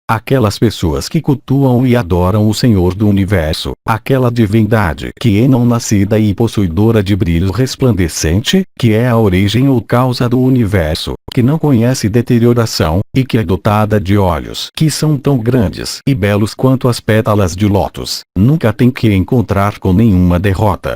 Aquelas pessoas que cultuam e adoram o Senhor do Universo, aquela divindade que é não nascida e possuidora de brilho resplandecente, que é a origem ou causa do universo, que não conhece deterioração, e que é dotada de olhos que são tão grandes e belos quanto as pétalas de lótus, nunca tem que encontrar com nenhuma derrota.